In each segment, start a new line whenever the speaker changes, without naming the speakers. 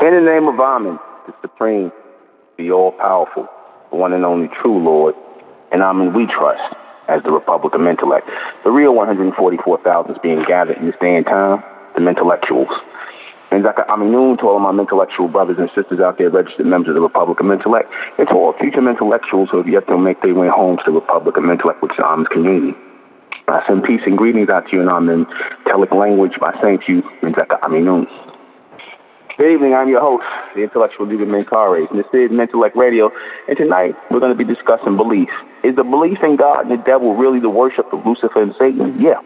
In the name of Amen, the Supreme, the All-Powerful, the one and only true Lord, and Amen we trust as the Republic of Mentellect. The real 144,000 is being gathered in this day and time, the Mentellectuals. And Amen to all of my intellectual brothers and sisters out there, registered members of the Republic of Mentellect, and to all future intellectuals who have yet to make their way home to the Republic of Mentellect, which is Amen's community. I send peace and greetings out to you in Amen Telic language by saying to you, Amen. Good evening, I'm your host, the intellectual leader MENKARAYZZ, and this is Mentellect Radio, and tonight we're going to be discussing belief. Is the belief in God and the devil really the worship of Lucifer and Satan? Yeah,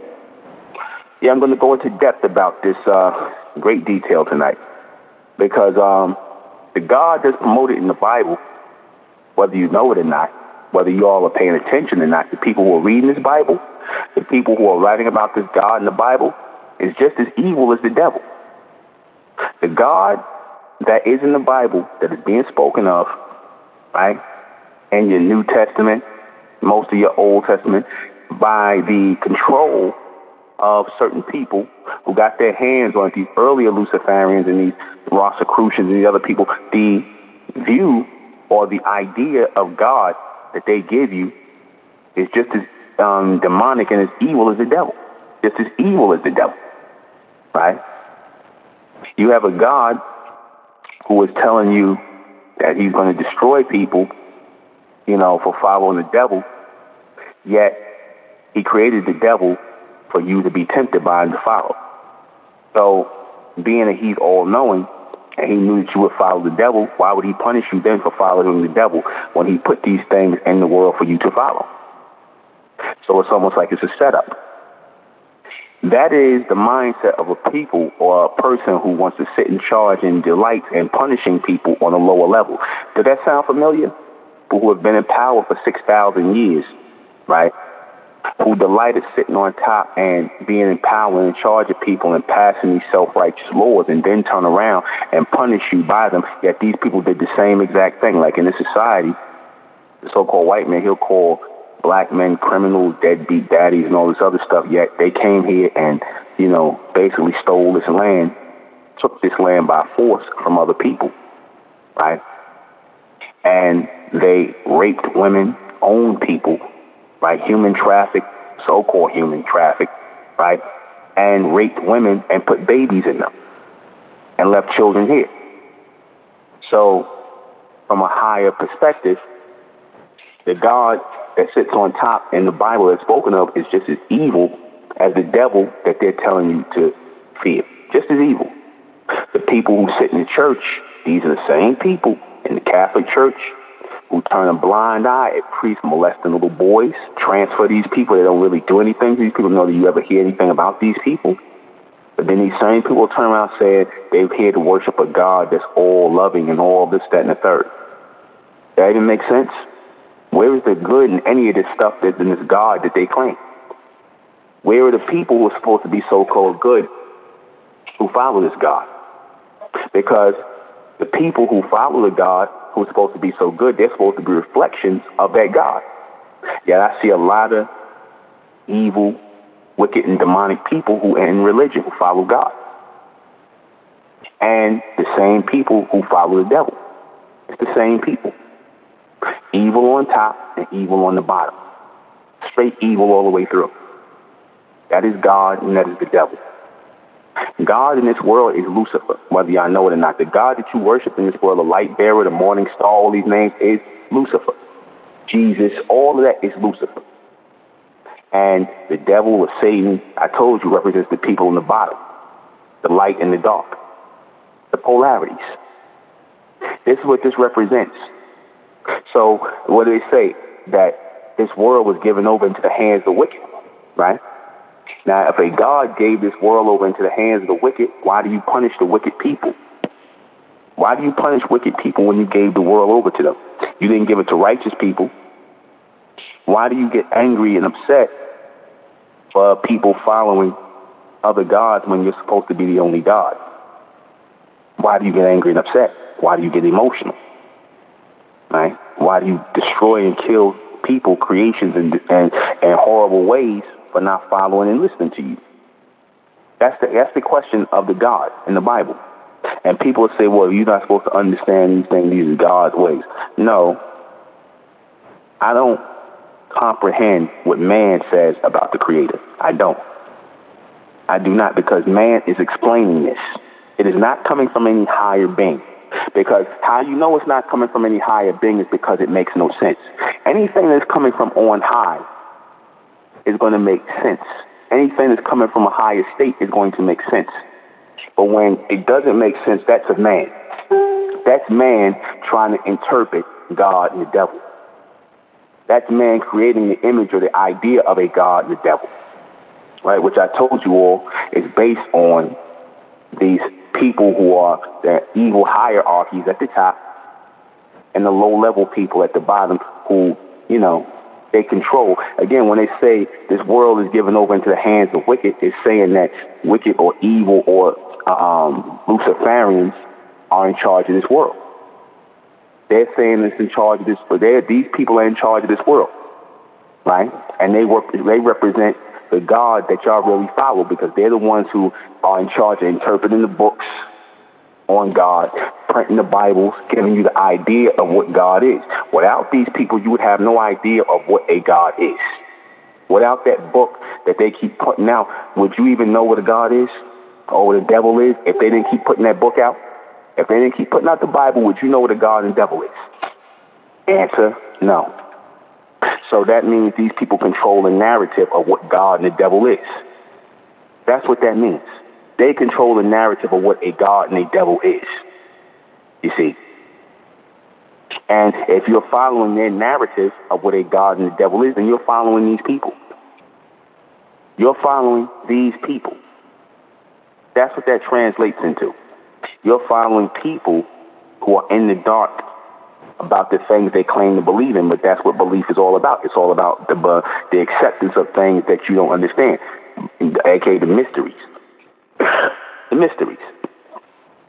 I'm going to go into depth about this great detail tonight, because the God that's promoted in the Bible, whether you know it or not, whether you all are paying attention or not, the people who are reading this Bible, the people who are writing about this God in the Bible, is just as evil as the devil. The God that is in the Bible, that is being spoken of, right, in your New Testament, most of your Old Testament, by the control of certain people who got their hands on these earlier Luciferians and these Rosicrucians and the other people, the view or the idea of God that they give you is just as demonic and as evil as the devil. Just as evil as the devil, right? You have a God who is telling you that he's going to destroy people, for following the devil, yet he created the devil for you to be tempted by and to follow. So, being that he's all-knowing, and he knew that you would follow the devil, why would he punish you then for following the devil when he put these things in the world for you to follow? So it's almost like it's a setup. That is the mindset of a people or a person who wants to sit in charge and delight in punishing people on a lower level. Does that sound familiar? People who have been in power for 6,000 years, right? Who delighted sitting on top and being in power and in charge of people and passing these self-righteous laws, and then turn around and punish you by them. Yet these people did the same exact thing. Like in this society, the so-called white man, he'll call black men criminals, deadbeat daddies, and all this other stuff, yet they came here and, basically stole this land, took this land by force from other people, right? And they raped women, owned people, right? Human traffic, so-called human traffic, right? And raped women and put babies in them and left children here. So, from a higher perspective, the God that sits on top in the Bible that's spoken of is just as evil as the devil that they're telling you to fear. Just as evil. The people who sit in the church, these are the same people in the Catholic Church who turn a blind eye at priests molesting little boys, transfer these people. They don't really do anything to these people, nor do you ever hear anything about these people. But then these same people turn around saying they're here to worship a God that's all loving and all this, that, and the third. That even makes sense? Where is the good in any of this stuff that's in this God that they claim? Where are the people who are supposed to be so-called good who follow this God? Because the people who follow the God who are supposed to be so good, they're supposed to be reflections of that God. Yet I see a lot of evil, wicked, and demonic people who are in religion who follow God. And the same people who follow the devil. It's the same people. Evil on top and evil on the bottom. Straight evil all the way through. That is God and that is the devil. God in this world is Lucifer, whether y'all know it or not. The God that you worship in this world, the light bearer, the morning star, all these names, is Lucifer. Jesus, all of that is Lucifer. And the devil or Satan, I told you, represents the people in the bottom. The light and the dark. The polarities. This is what this represents. So, what do they say? That this world was given over into the hands of the wicked, right? Now, if a God gave this world over into the hands of the wicked, why do you punish the wicked people? Why do you punish wicked people when you gave the world over to them? You didn't give it to righteous people. Why do you get angry and upset for people following other gods when you're supposed to be the only God? Why do you get angry and upset? Why do you get emotional? Right? Why do you destroy and kill people, creations, and horrible ways for not following and listening to you? That's the question of the God in the Bible. And people say, well, you're not supposed to understand these things. These are God's ways. No, I don't comprehend what man says about the Creator. I don't. I do not, because man is explaining this. It is not coming from any higher being. Because how you know it's not coming from any higher being is because it makes no sense. Anything that's coming from on high is going to make sense. Anything that's coming from a higher state is going to make sense. But when it doesn't make sense, that's of man. That's man trying to interpret God and the devil. That's man creating the image or the idea of a God and the devil, right? Which I told you all is based on these people who are the evil hierarchies at the top and the low-level people at the bottom who, you know, they control. Again, when they say this world is given over into the hands of wicked, it's saying that wicked or evil or Luciferians are in charge of this world. They're saying it's in charge of this, but these people are in charge of this world, right? And they represent the God that y'all really follow, because they're the ones who are in charge of interpreting the books on God, printing the Bibles, giving you the idea of what God is. Without these people, you would have no idea of what a God is. Without that book that they keep putting out, would you even know what a God is or what a devil is if they didn't keep putting that book out? If they didn't keep putting out the Bible, would you know what a God and devil is? Answer, no. So that means these people control the narrative of what God and the devil is. That's what that means. They control the narrative of what a God and a devil is. You see? And if you're following their narrative of what a God and a devil is, then you're following these people. You're following these people. That's what that translates into. You're following people who are in the dark about the things they claim to believe in, but that's what belief is all about. It's all about the acceptance of things that you don't understand, aka the mysteries. The mysteries.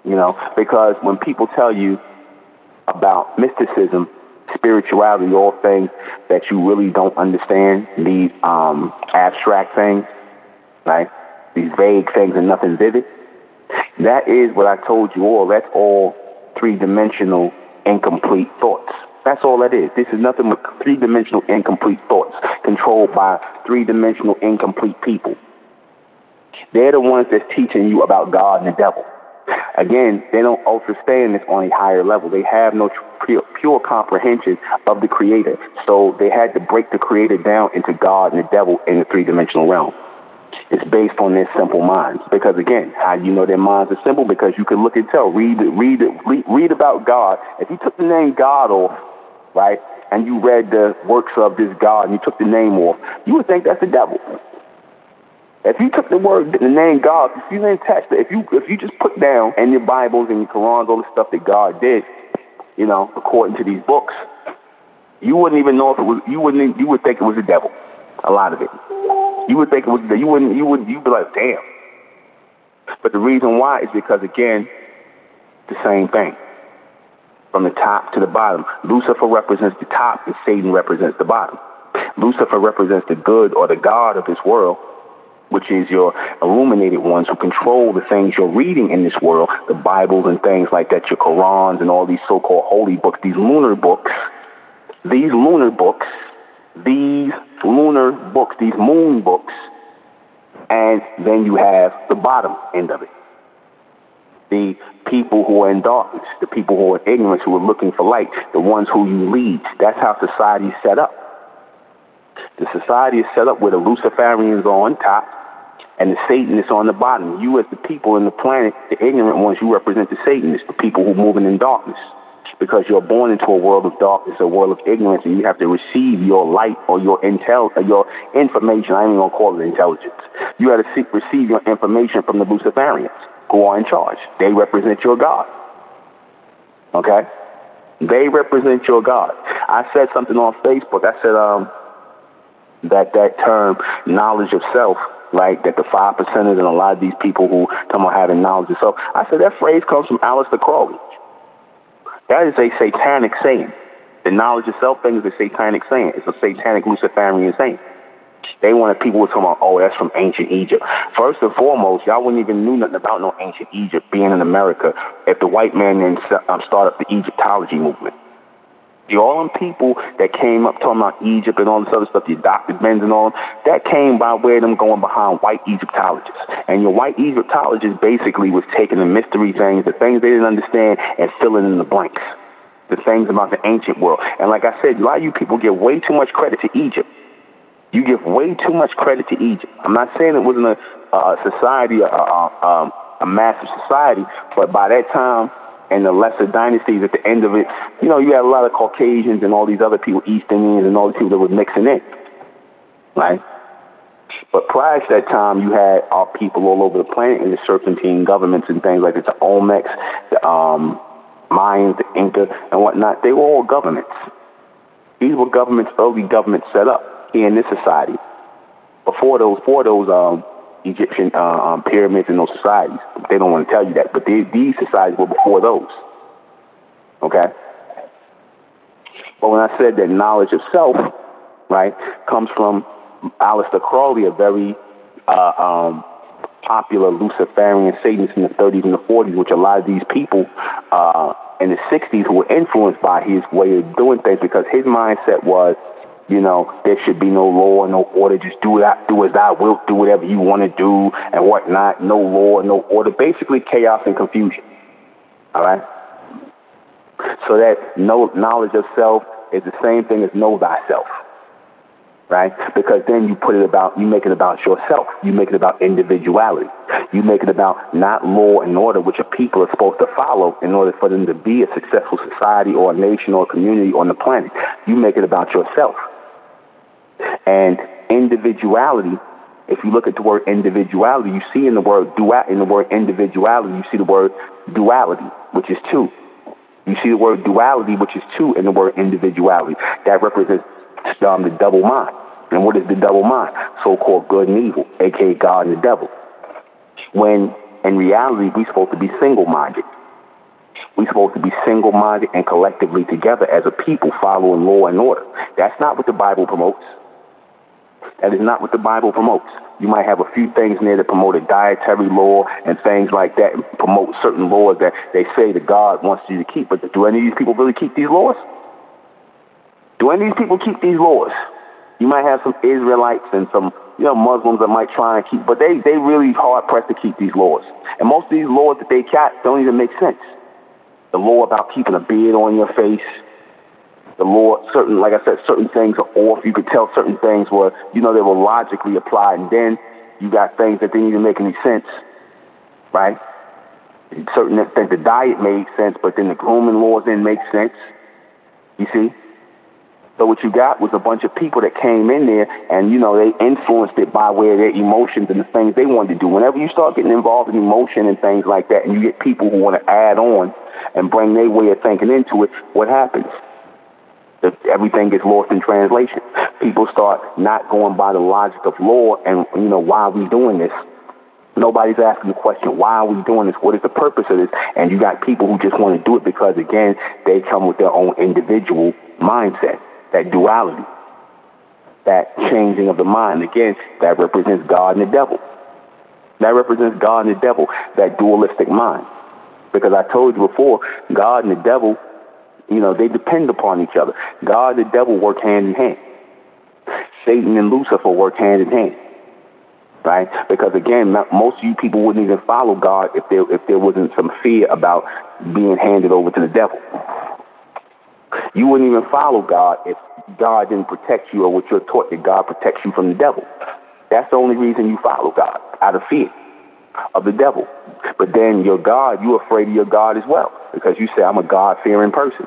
You know, because when people tell you about mysticism, spirituality, all things that you really don't understand, these abstract things, right? These vague things and nothing vivid. That is what I told you all. That's all three-dimensional, incomplete thoughts. That's all that is. This is nothing but three-dimensional, incomplete thoughts controlled by three-dimensional, incomplete people. They're the ones that's teaching you about God and the devil. Again, they don't understand this on a higher level. They have no pure comprehension of the Creator. So they had to break the Creator down into God and the devil in the three-dimensional realm. It's based on their simple minds. Because again, how do you know their minds are simple? Because you can look and tell. Read about God. If you took the name God off, right, and you read the works of this God and you took the name off, you would think that's the devil. If you took the name God, if you didn't attach it, if you just put down in your Bibles and your Qurans all the stuff that God did, you know, according to these books, you wouldn't even know if it was. You would think it was the devil. A lot of it. You would think it was. You'd be like, damn. But the reason why is because, again, the same thing. From the top to the bottom. Lucifer represents the top and Satan represents the bottom. Lucifer represents the good or the God of this world, which is your illuminated ones who control the things you're reading in this world, the Bibles and things like that, your Qurans and all these so-called holy books, these lunar books, these moon books, and then you have the bottom end of it. The people who are in darkness, the people who are in ignorance, who are looking for light, the ones who you lead. That's how society is set up. The society is set up where the Luciferians are on top and the Satanists on the bottom. You as the people in the planet, the ignorant ones, you represent the Satanists, the people who are moving in darkness. Because you're born into a world of darkness, a world of ignorance, and you have to receive your light or your information. I ain't even going to call it intelligence. You have to receive your information from the Luciferians, who are in charge. They represent your God. Okay? They represent your God. I said something on Facebook. I said that term, knowledge of self, right, that the 5%ers and a lot of these people who come on having knowledge of self, I said that phrase comes from Aleister Crowley. That is a satanic saying. The knowledge of self thing is a satanic saying. It's a satanic Luciferian saying. They wanted people to talk about, oh, that's from ancient Egypt. First and foremost, y'all wouldn't even knew nothing about no ancient Egypt being in America if the white man didn't start up the Egyptology movement. All them people that came up talking about Egypt and all this other stuff, your Dr. Benz and all, that came by way of them going behind white Egyptologists. And your white Egyptologists basically was taking the mystery things, the things they didn't understand, and filling in the blanks. The things about the ancient world. And like I said, a lot of you people give way too much credit to Egypt. You give way too much credit to Egypt. I'm not saying it wasn't a society, a massive society, but by that time, and the lesser dynasties at the end of it, you know, you had a lot of Caucasians and all these other people, East Indians and all these people that were mixing in, right? But prior to that time, you had our people all over the planet and the serpentine governments and things like that, the Olmecs, the Mayans, the Inca, and whatnot. They were all governments. These were governments, early governments set up here in this society. Before those Egyptian pyramids and those societies. They don't want to tell you that, but these societies were before those. Okay? But when I said that knowledge of self, right, comes from Aleister Crowley, a very popular Luciferian Satanist in the 30s and the 40s, which a lot of these people in the 60s who were influenced by his way of doing things, because his mindset was, you know, there should be no law, no order. Just do as thou wilt, do whatever you want to do and whatnot. No law, no order. Basically chaos and confusion. All right? So that knowledge of self is the same thing as know thyself. Right? Because then you make it about yourself. You make it about individuality. You make it about not law and order, which people are supposed to follow in order for them to be a successful society or a nation or a community on the planet. You make it about yourself. And individuality, if you look at the word individuality, you see in the word individuality, you see the word duality, which is two. You see the word duality, which is two, in the word individuality. That represents the double mind. And what is the double mind? So-called good and evil, a.k.a. God and the devil. When in reality, we're supposed to be single-minded. We're supposed to be single-minded and collectively together as a people following law and order. That's not what the Bible promotes. That is not what the Bible promotes. You might have a few things in there that promote a dietary law and things like that, and promote certain laws that they say that God wants you to keep. But do any of these people really keep these laws? Do any of these people keep these laws? You might have some Israelites and some, Muslims that might try and keep, but they really hard-pressed to keep these laws. And most of these laws that they got don't even make sense. The law about keeping a beard on your face, the law, like I said, certain things are off. You could tell certain things were, they were logically applied. And then you got things that didn't even make any sense, right? Certain things, the diet made sense, but then the grooming laws didn't make sense. You see? So what you got was a bunch of people that came in there and, they influenced it by way of their emotions and the things they wanted to do. Whenever you start getting involved in emotion and things like that, and you get people who want to add on and bring their way of thinking into it, what happens? Everything gets lost in translation. People start not going by the logic of law and, why are we doing this? Nobody's asking the question, why are we doing this? What is the purpose of this? And you got people who just want to do it because, again, they come with their own individual mindset, that duality, that changing of the mind. Again, that represents God and the devil. That represents God and the devil, that dualistic mind. Because I told you before, God and the devil, they depend upon each other. God and the devil work hand in hand. Satan and Lucifer work hand in hand. Right? Because again, most of you people wouldn't even follow God if there wasn't some fear about being handed over to the devil. You wouldn't even follow God if God didn't protect you, or what you're taught that God protects you from the devil. That's the only reason you follow God, out of fear of the devil. But then your God, you're afraid of your God as well, because you say, I'm a God-fearing person.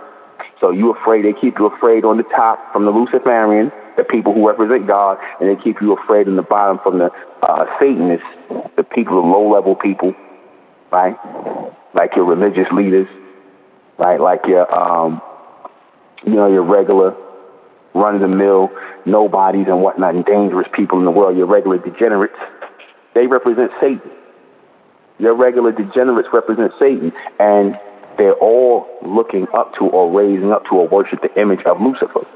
So you're afraid, they keep you afraid on the top from the Luciferian, the people who represent God, and they keep you afraid on the bottom from the Satanists, the people, the low-level people, right? Like your religious leaders, right? Like your, your regular run-of-the-mill nobodies and whatnot, and dangerous people in the world, your regular degenerates. They represent Satan. Your regular degenerates represent Satan, and they're all looking up to or raising up to or worship the image of Lucifer.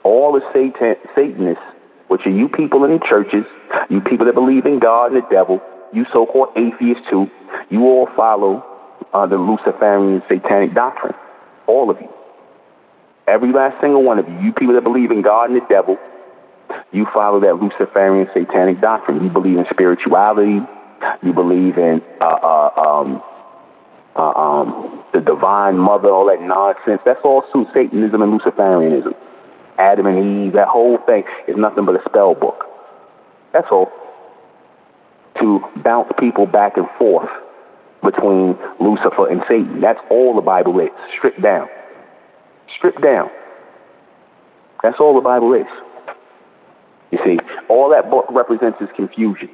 All the Satanists, which are you people in the churches, you people that believe in God and the devil, you so-called atheists too, you all follow the Luciferian satanic doctrine. All of you. Every last single one of you. You people that believe in God and the devil, you follow that Luciferian satanic doctrine. You believe in spirituality. You believe in the divine mother, all that nonsense. That's all Satanism and Luciferianism. Adam and Eve, that whole thing is nothing but a spell book. That's all. To bounce people back and forth between Lucifer and Satan. That's all the Bible is. Stripped down. Stripped down. That's all the Bible is. You see, all that book represents is confusion.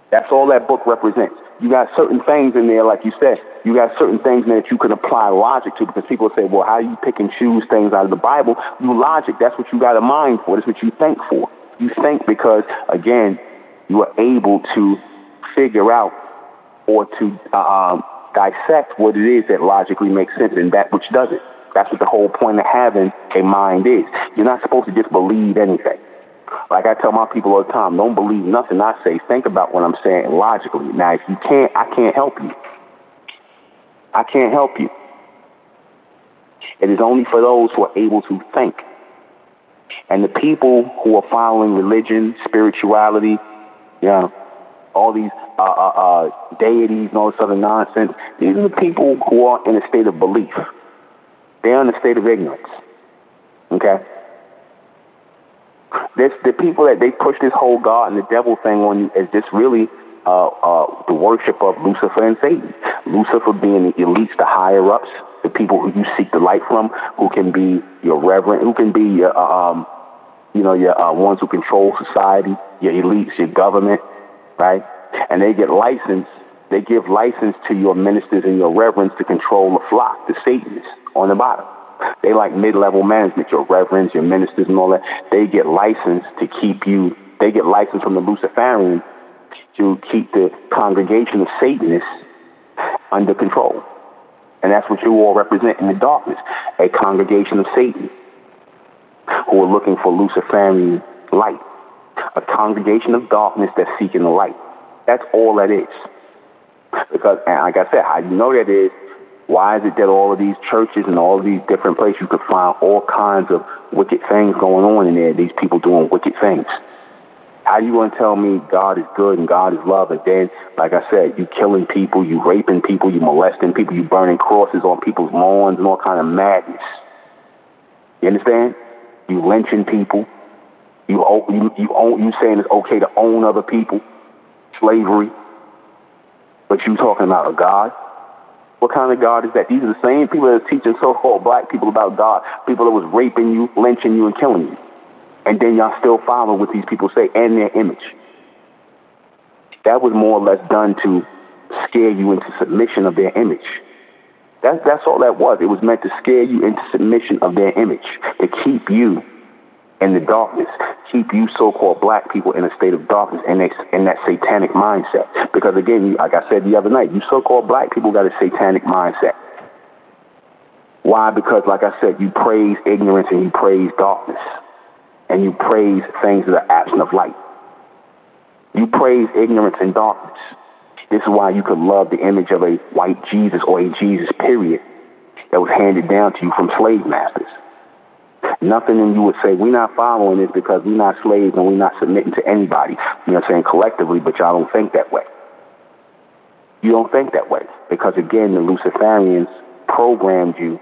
That's all that book represents. You got certain things in there, like you said, you got certain things in there that you can apply logic to, because people say, well, how do you pick and choose things out of the Bible? You logic, that's what you got a mind for. That's what you think for. You think because, again, you are able to figure out or to dissect what it is that logically makes sense and that which doesn't. That's what the whole point of having a mind is. You're not supposed to just believe anything. Like I tell my people all the time, don't believe nothing I say. Think about what I'm saying logically. Now, if you can't, I can't help you. I can't help you. It is only for those who are able to think. And the people who are following religion, spirituality, all these deities and all this other nonsense, these are the people who are in a state of belief. They're in a state of ignorance. Okay? The people that they push this whole God and the devil thing on you is just really the worship of Lucifer and Satan. Lucifer being the elites, the higher ups, the people who you seek the light from, who can be your reverend, who can be your ones who control society, your elites, your government, right? And they get license. They give license to your ministers and your reverends to control the flock, the Satanists on the bottom. They like mid-level management, your reverends, your ministers and all that. They get license to keep you, they get license from the Luciferian to keep the congregation of Satanists under control. And that's what you all represent in the darkness, a congregation of Satan who are looking for Luciferian light, a congregation of darkness that's seeking the light. That's all that is. Because, and like I said, how you know that is, why is it that all of these churches and all of these different places you could find all kinds of wicked things going on in there, these people doing wicked things? How you going to tell me God is good and God is love, and then, like I said, you killing people, you raping people, you molesting people, you burning crosses on people's lawns and all kind of madness? You understand? You lynching people. You saying it's okay to own other people, slavery, but you talking about a God? What kind of God is that? These are the same people that are teaching so-called black people about God, people that was raping you, lynching you, and killing you. And then y'all still follow what these people say and their image. That was more or less done to scare you into submission of their image. That's all that was. It was meant to scare you into submission of their image, to keep you in the darkness, keep you so-called black people in a state of darkness and in that satanic mindset. Because again, like I said the other night, you so-called black people got a satanic mindset. Why? Because like I said, you praise ignorance and you praise darkness. And you praise things that are absent of light. You praise ignorance and darkness. This is why you could love the image of a white Jesus or a Jesus, period, that was handed down to you from slave masters. Nothing in you would say, we're not following this because we're not slaves and we're not submitting to anybody. You know what I'm saying? Collectively, but y'all don't think that way. You don't think that way. Because again, the Luciferians programmed you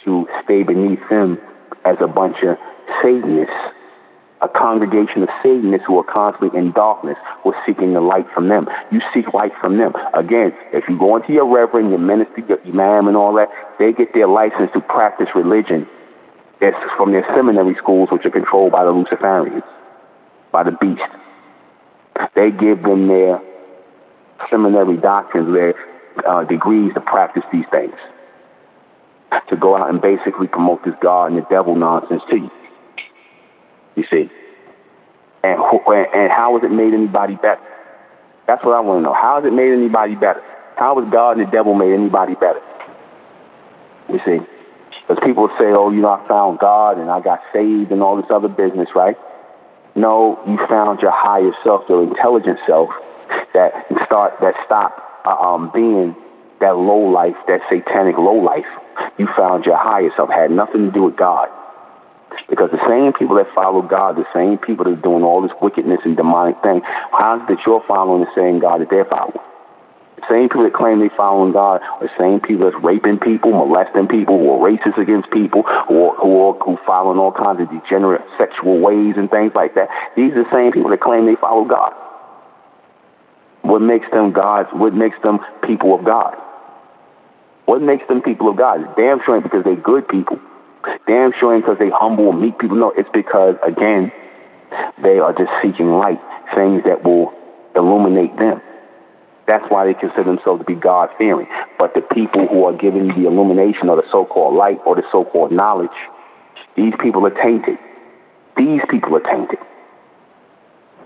to stay beneath them as a bunch of Satanists, a congregation of Satanists who are constantly in darkness, who are seeking the light from them. You seek light from them. Again, if you go into your reverend, your minister, your imam and all that, they get their license to practice religion. It's from their seminary schools, which are controlled by the Luciferians, by the beast. They give them their seminary doctrines, their degrees to practice these things, to go out and basically promote this God and the devil nonsense to you. You see? And how has it made anybody better? That's what I want to know. How has it made anybody better? How has God and the devil made anybody better? You see? Because people say, oh, I found God and I got saved and all this other business, right? No, you found your higher self, your intelligent self, that stop being that low life, that satanic low life. You found your higher self. Had nothing to do with God. Because the same people that follow God, the same people that are doing all this wickedness and demonic thing, how's it that you're following the same God that they're following? The same people that claim they're following God are the same people that's raping people, molesting people, who are racist against people, who following all kinds of degenerate sexual ways and things like that. These are the same people that claim they follow God. What makes them gods? What makes them people of God? What makes them people of God? It's damn sure ain't because they're good people. Damn sure ain't because they humble and meek people. No, it's because, again, they are just seeking light, things that will illuminate them. That's why they consider themselves to be God-fearing. But the people who are giving the illumination or the so-called light or the so-called knowledge, these people are tainted. These people are tainted.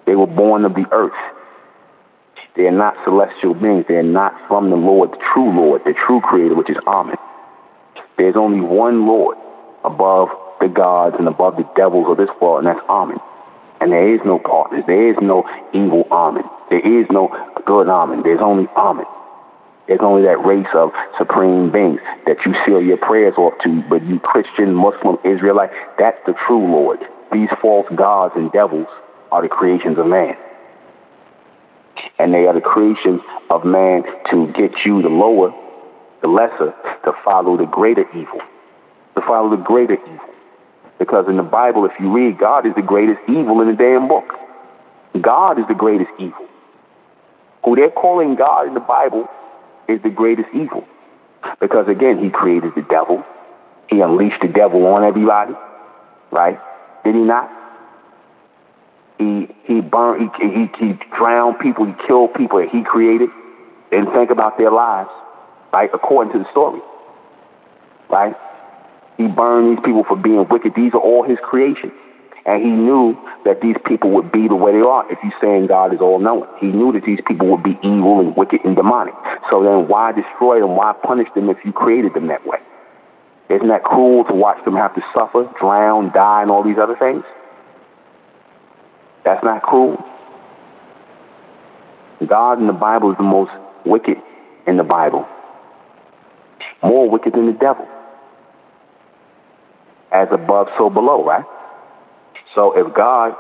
They were born of the earth. They are not celestial beings. They are not from the Lord, the true creator, which is Amen. There's only one Lord above the gods and above the devils of this world, and that's Amen. And there is no partners. There is no evil Amen. There is no good Amen. There's only Amen. There's only that race of supreme beings that you seal your prayers off to, but you Christian, Muslim, Israelite, that's the true Lord. These false gods and devils are the creations of man. And they are the creations of man to get you, the lower, the lesser, to follow the greater evil. To follow the greater evil. Because in the Bible, if you read, God is the greatest evil in the damn book. God is the greatest evil. Who they're calling God in the Bible is the greatest evil. Because again, he created the devil. He unleashed the devil on everybody. Right? Did he not? He burned, he drowned people, he killed people that he created. Didn't think about their lives, right? According to the story, right? He burned these people for being wicked. These are all his creations. And he knew that these people would be the way they are. If you're saying God is all-knowing, he knew that these people would be evil and wicked and demonic. So then why destroy them? Why punish them if you created them that way? Isn't that cruel to watch them have to suffer, drown, die, and all these other things? That's not cruel. God in the Bible is the most wicked in the Bible. More wicked than the devil. As above, so below, right? So if God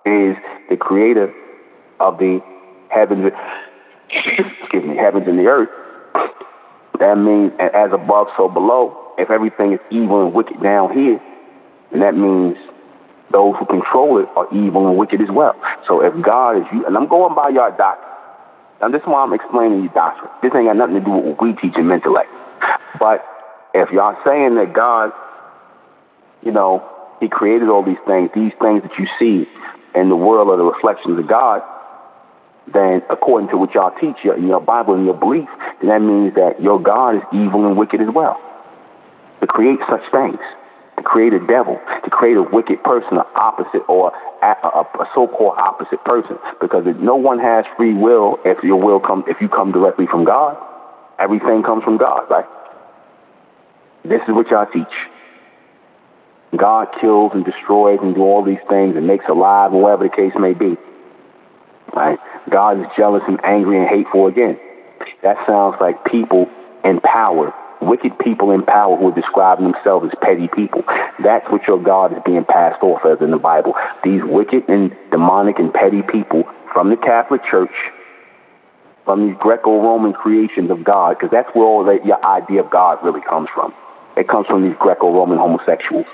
is the creator of the heavens, heavens and the earth, that means as above, so below. If everything is evil and wicked down here, then that means those who control it are evil and wicked as well. So if God is you, and I'm going by your doctrine. Now this is why I'm explaining your doctrine. This ain't got nothing to do with what we teach in Mentellect. But if y'all saying that God, he created all these things that you see in the world are the reflections of God, then according to what y'all teach in your Bible and your belief, then that means that your God is evil and wicked as well. To create such things, to create a devil, to create a wicked person, an opposite or a so-called opposite person, because no one has free will if you come directly from God. Everything comes from God, right? This is what y'all teach. God kills and destroys and do all these things and makes alive, or whatever the case may be. Right? God is jealous and angry and hateful again. That sounds like people in power, wicked people in power who are describing themselves as petty people. That's what your God is being passed off as in the Bible. These wicked and demonic and petty people from the Catholic Church, from these Greco-Roman creations of God, because that's where all your idea of God really comes from. It comes from these Greco-Roman homosexuals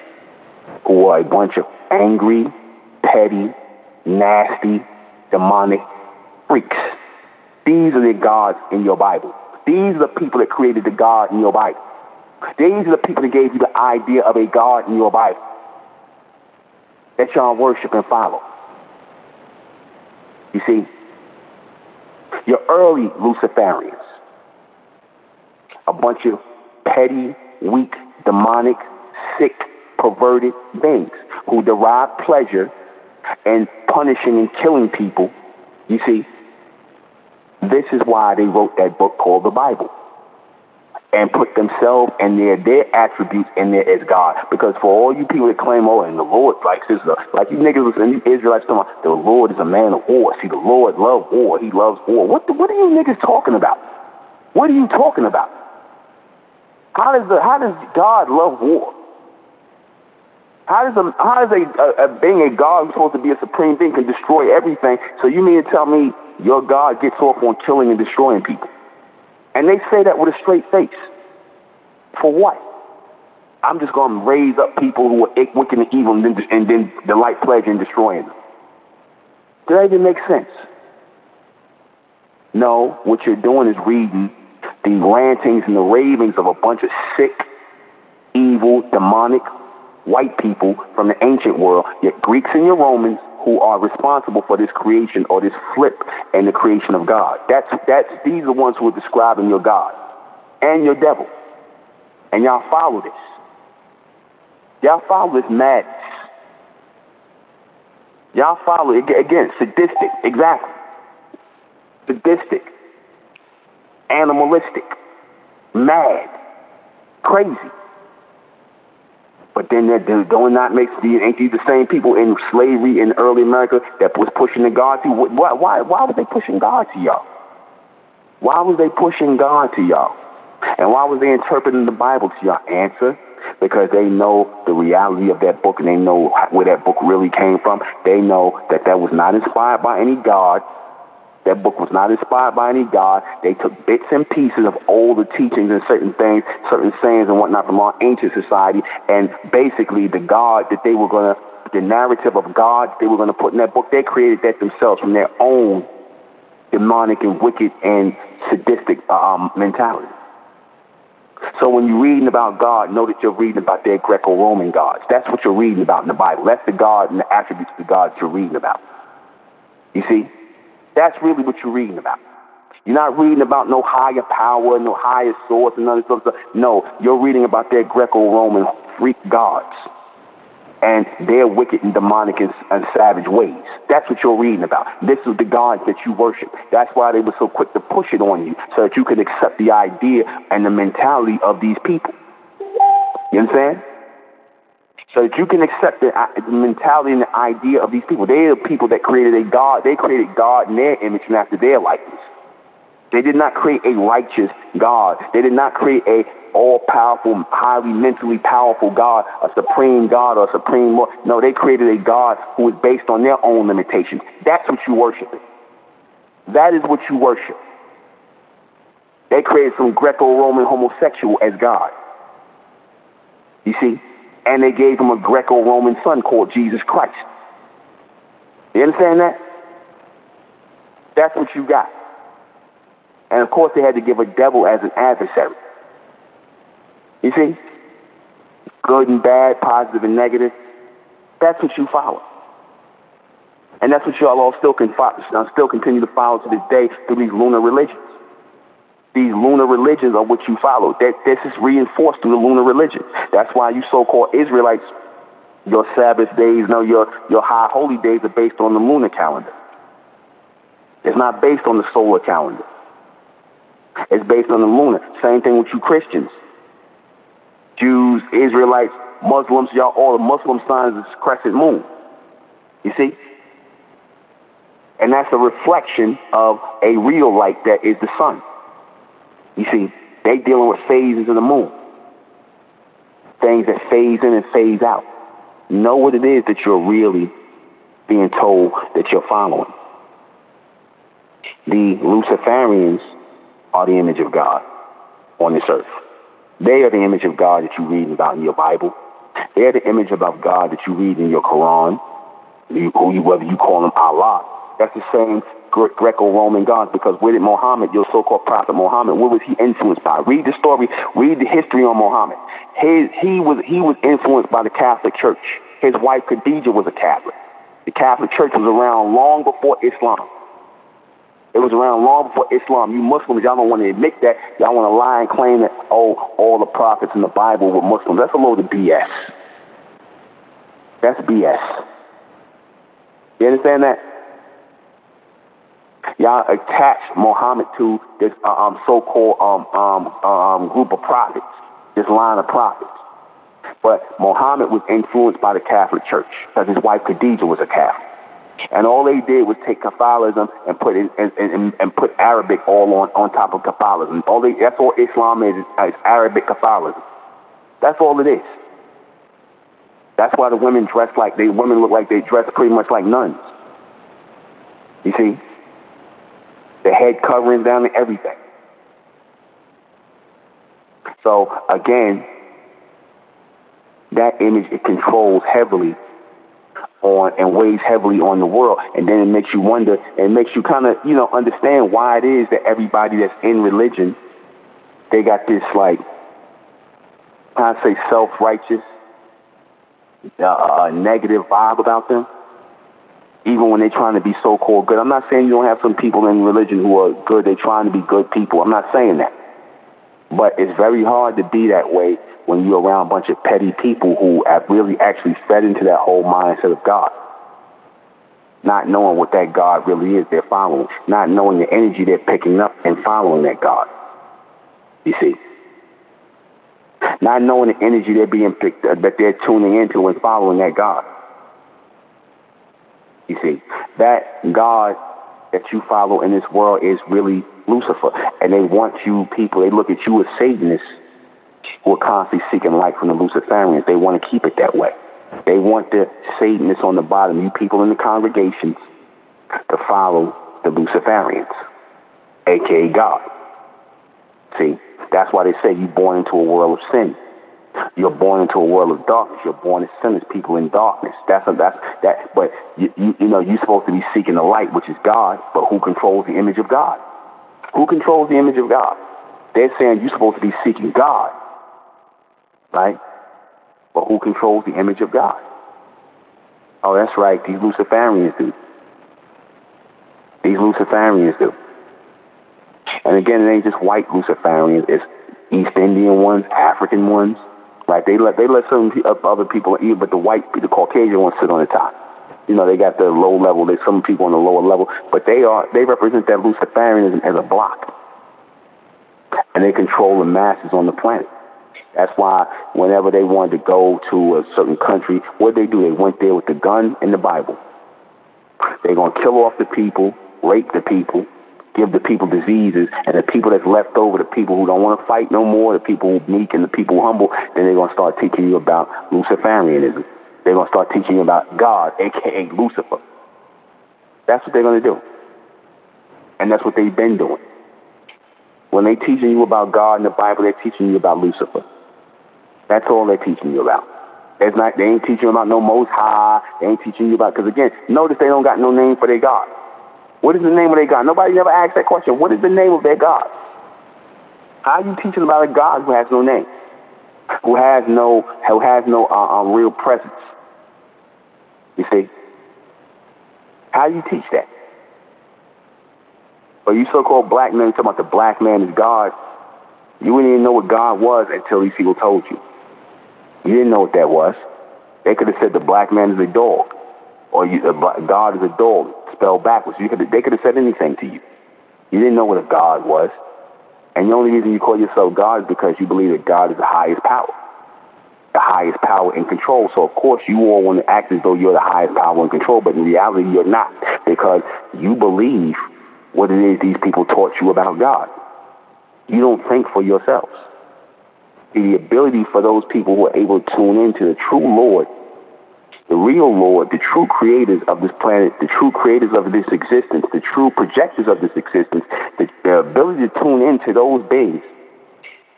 who are a bunch of angry, petty, nasty, demonic freaks. These are the gods in your Bible. These are the people that created the God in your Bible. These are the people that gave you the idea of a God in your Bible that y'all worship and follow. You see, your early Luciferians, a bunch of petty, weak, demonic, sick, perverted beings who derive pleasure in punishing and killing people. You see, this is why they wrote that book called the Bible. and put themselves and their attributes in there as God. Because for all you people that claim, oh, and the Lord, like you niggas and you Israelites talking about, the Lord is a man of war. See, the Lord loves war. He loves war. What are you niggas talking about? What are you talking about? How does God love war? How does a being a God who's supposed to be a supreme being can destroy everything? So you mean to tell me your God gets off on killing and destroying people? And they say that with a straight face. For what? I'm just going to raise up people who are wicked and evil and then delight pleasure in destroying them. Does that even make sense? No, what you're doing is reading the rantings and the ravings of a bunch of sick, evil, demonic, white people from the ancient world, yet Greeks and your Romans who are responsible for this creation or this flip and the creation of God. These are the ones who are describing your God and your devil. And y'all follow this. Y'all follow this madness. Y'all follow it again, sadistic, exactly. Sadistic, animalistic, mad, crazy. But then ain't these the same people in slavery in early America that was pushing the God to? Why was they pushing God to y'all? Why was they pushing God to y'all? And why was they interpreting the Bible to y'all? Answer: because they know the reality of that book and they know where that book really came from. They know that was not inspired by any God. That book was not inspired by any God. They took bits and pieces of older teachings and certain things, certain sayings and whatnot from our ancient society, and basically the narrative of God they were going to put in that book, they created that themselves from their own demonic and wicked and sadistic mentality. So when you're reading about God, know that you're reading about their Greco-Roman gods. That's what you're reading about in the Bible. That's the God and the attributes of the God you're reading about. You see? That's really what you're reading about. You're not reading about no higher power, no higher source, and none of this stuff. No, you're reading about their Greco-Roman freak gods and their wicked and demonic and savage ways. That's what you're reading about. This is the gods that you worship. That's why they were so quick to push it on you, so that you could accept the idea and the mentality of these people. You understand? So that you can accept the mentality and the idea of these people. They are the people that created a God. They created God in their image and after their likeness. They did not create a righteous God. They did not create a all-powerful, highly mentally powerful God, a supreme God or a supreme Lord. No, they created a God who is based on their own limitations. That's what you worship. That is what you worship. They created some Greco-Roman homosexual as God. You see? And they gave him a Greco-Roman son called Jesus Christ. You understand that? That's what you got. And of course they had to give a devil as an adversary. You see? Good and bad, positive and negative. That's what you follow. And that's what y'all all still continue to follow to this day through these lunar religions. These lunar religions are what you follow. This is reinforced through the lunar religion. That's why you so-called Israelites, your Sabbath days, your high holy days are based on the lunar calendar. It's not based on the solar calendar. It's based on the lunar. Same thing with you Christians. Jews, Israelites, Muslims, y'all, all the Muslim signs is crescent moon. You see? And that's a reflection of a real light that is the sun. You see, they dealing with phases of the moon. Things that phase in and phase out. Know what it is that you're really being told that you're following. The Luciferians are the image of God on this earth. They are the image of God that you read about in your Bible. They are the image of God that you read in your Quran, whether you call them Allah. That's the same Greco-Roman gods, because where did Muhammad, your so-called prophet Muhammad, what was he influenced by? Read the story, read the history on Muhammad. He was influenced by the Catholic Church. His wife Khadijah was a Catholic. The Catholic Church was around long before Islam. It was around long before Islam. You Muslims, y'all don't want to admit that. Y'all want to lie and claim that, all the prophets in the Bible were Muslims. That's a load of BS. That's BS. You understand that? Y'all attached Muhammad to this so-called group of prophets, this line of prophets. But Muhammad was influenced by the Catholic Church because his wife Khadijah was a Catholic. And all they did was take Catholicism and put it and put Arabic all on top of Catholicism. That's all Islam is Arabic Catholicism. That's all it is. That's why the women women look like they dress pretty much like nuns. You see? The head covering down to everything. So again, that image, it controls heavily on and weighs heavily on the world. And then it makes you wonder, and makes you kind of, understand why it is that everybody that's in religion, they got this self-righteous, negative vibe about them. Even when they're trying to be so-called good. I'm not saying you don't have some people in religion who are good. They're trying to be good people. I'm not saying that. But it's very hard to be that way when you're around a bunch of petty people who have really actually fed into that whole mindset of God. Not knowing what that God really is they're following. Not knowing the energy they're picking up and following that God. You see? Not knowing the energy they're being picked up, that they're tuning into and following that God. You see, that God that you follow in this world is really Lucifer. And they want you people, they look at you as Satanists who are constantly seeking light from the Luciferians. They want to keep it that way. They want the Satanists on the bottom, you people in the congregations, to follow the Luciferians, a.k.a. God. See, that's why they say you're born into a world of sin. You're born into a world of darkness. You're born as sinners, people in darkness. But you're supposed to be seeking the light, which is God. But who controls the image of God? Who controls the image of God? They're saying you're supposed to be seeking God, right? But who controls the image of God? Oh, that's right. These Luciferians do. These Luciferians do. And again, it ain't just white Luciferians. It's East Indian ones, African ones. Like they let some other people eat, but the Caucasian ones sit on the top. They got the low level. There's some people on the lower level, but they represent that Luciferianism as a block, and they control the masses on the planet. That's why whenever they wanted to go to a certain country, what they do? They went there with the gun and the Bible. They're gonna kill off the people, rape the people, give the people diseases, and the people that's left over, the people who don't want to fight no more, the people who meek and the people who humble, then they're going to start teaching you about Luciferianism. They're going to start teaching you about God, a.k.a. Lucifer. That's what they're going to do. And that's what they've been doing. When they're teaching you about God in the Bible, they're teaching you about Lucifer. That's all they're teaching you about. They ain't teaching you about no Most High. They ain't teaching you about, because again, notice they don't got no name for their God. What is the name of their God? Nobody ever asked that question. What is the name of their God? How are you teaching about a God who has no name, who has no real presence? You see? How do you teach that? But you so-called black men talking about the black man is God. You wouldn't even know what God was until these people told you. You didn't know what that was. They could have said the black man is a dog, or God is a dog, spelled backwards. They could have said anything to you. You didn't know what a God was. And the only reason you call yourself God is because you believe that God is the highest power in control. So, of course, you all want to act as though you're the highest power in control, but in reality, you're not, because you believe what it is these people taught you about God. You don't think for yourselves. The ability for those people who are able to tune into the true Lord, the real Lord, the true creators of this planet, the true creators of this existence, the true projectors of this existence, the ability to tune into those beings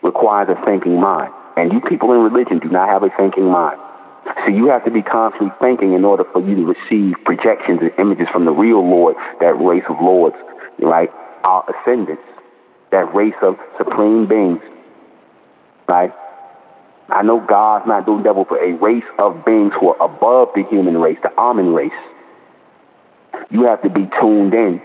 requires a thinking mind. And you people in religion do not have a thinking mind. So you have to be constantly thinking in order for you to receive projections and images from the real Lord, that race of lords, right? Our ascendants, that race of supreme beings, right? I know God's not the devil, for a race of beings who are above the human race, the Amen race. You have to be tuned in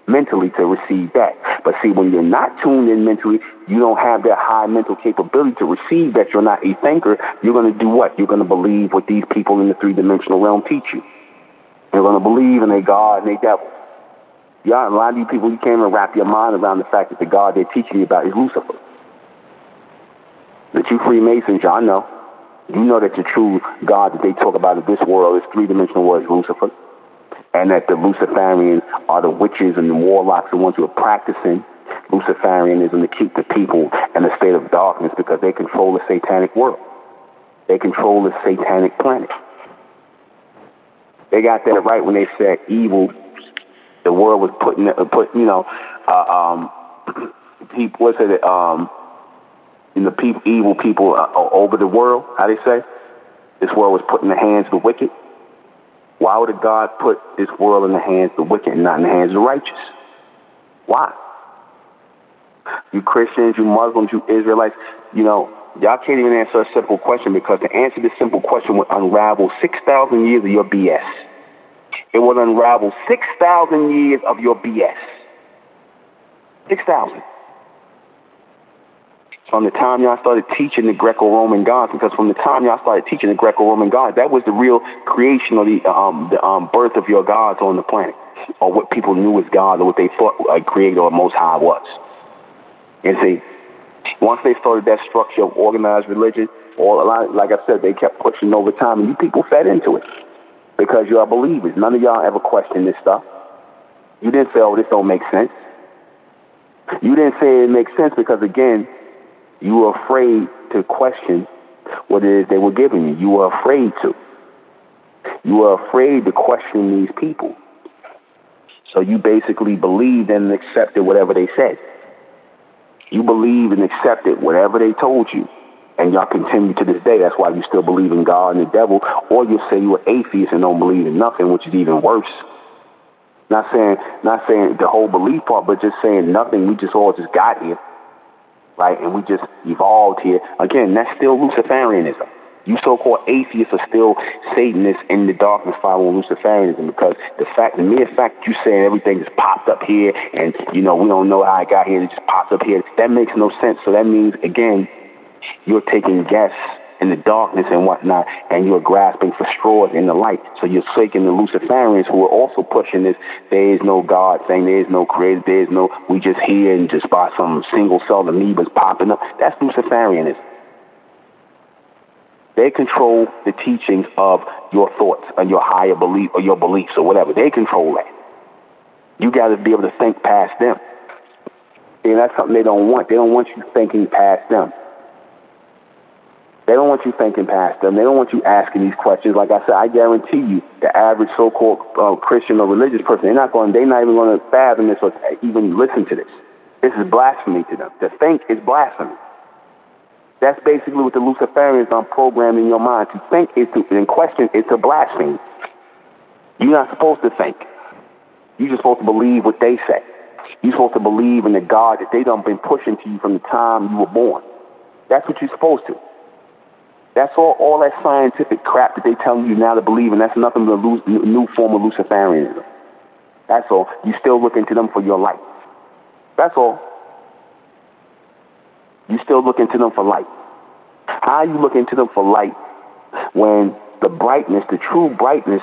mentally to receive that. But see, when you're not tuned in mentally, you don't have that high mental capability to receive that. You're not a thinker. You're going to do what? You're going to believe what these people in the three-dimensional realm teach you. You're going to believe in a God and a devil. A lot of you people, you can't even wrap your mind around the fact that the God they're teaching you about is Lucifer. That you Freemasons, y'all know. You know that the true God that they talk about in this world is three-dimensional word, Lucifer. And that the Luciferians are the witches and the warlocks, the ones who are practicing Luciferianism to keep the people in a state of darkness because they control the satanic world. They control the satanic planet. They got that right when they said evil. The world was evil people over the world. How they say? This world was put in the hands of the wicked. Why would a God put this world in the hands of the wicked and not in the hands of the righteous? Why? You Christians, you Muslims, you Israelites, y'all can't even answer a simple question, because to answer this simple question would unravel 6,000 years of your BS. It would unravel 6,000 years of your BS. 6,000. From the time y'all started teaching the Greco-Roman gods, because from the time y'all started teaching the Greco-Roman gods, that was the real creation of the birth of your gods on the planet, or what people knew as God, or what they thought a creator or Most High was. And see, once they started that structure of organized religion, like I said, they kept pushing over time, and you people fed into it because you are believers. None of y'all ever questioned this stuff. You didn't say, "Oh, this don't make sense." You didn't say it makes sense because, again, you were afraid to question what it is they were giving you. You were afraid to. You were afraid to question these people. So you basically believed and accepted whatever they said. You believed and accepted whatever they told you. And y'all continue to this day. That's why you still believe in God and the devil. Or you say you're atheist and don't believe in nothing, which is even worse. Not saying the whole belief part, but just saying nothing. We just all just got here. Right? And we just evolved here. Again, that's still Luciferianism. You so-called atheists are still Satanists in the darkness following Luciferianism, because the mere fact you saying everything just popped up here and, we don't know how it got here, it just popped up here, that makes no sense. So that means, again, you're taking guess in the darkness and whatnot, and you're grasping for straws in the light. So you're taking the Luciferians, who are also pushing this, there is no God, saying there is no creator, there is no, we just here and just by some single cell amoebas popping up. That's Luciferianism. They control the teachings of your thoughts and your higher belief or your beliefs or whatever. They control that. You got to be able to think past them. And that's something they don't want. They don't want you thinking past them. They don't want you thinking past them. They don't want you asking these questions. Like I said, I guarantee you, the average so-called Christian or religious person, they're not even going to fathom this or even listen to this. This is blasphemy to them. To think is blasphemy. That's basically what the Luciferians are programmed in your mind. To think is to, and question is to blaspheme. You're not supposed to think. You're just supposed to believe what they say. You're supposed to believe in the God that they done been pushing to you from the time you were born. That's what you're supposed to. That's all that scientific crap that they telling you now to believe in. That's nothing but a new form of Luciferianism. That's all. You still looking to them for your light. That's all. You still looking to them for light. How are you looking to them for light when the brightness, the true brightness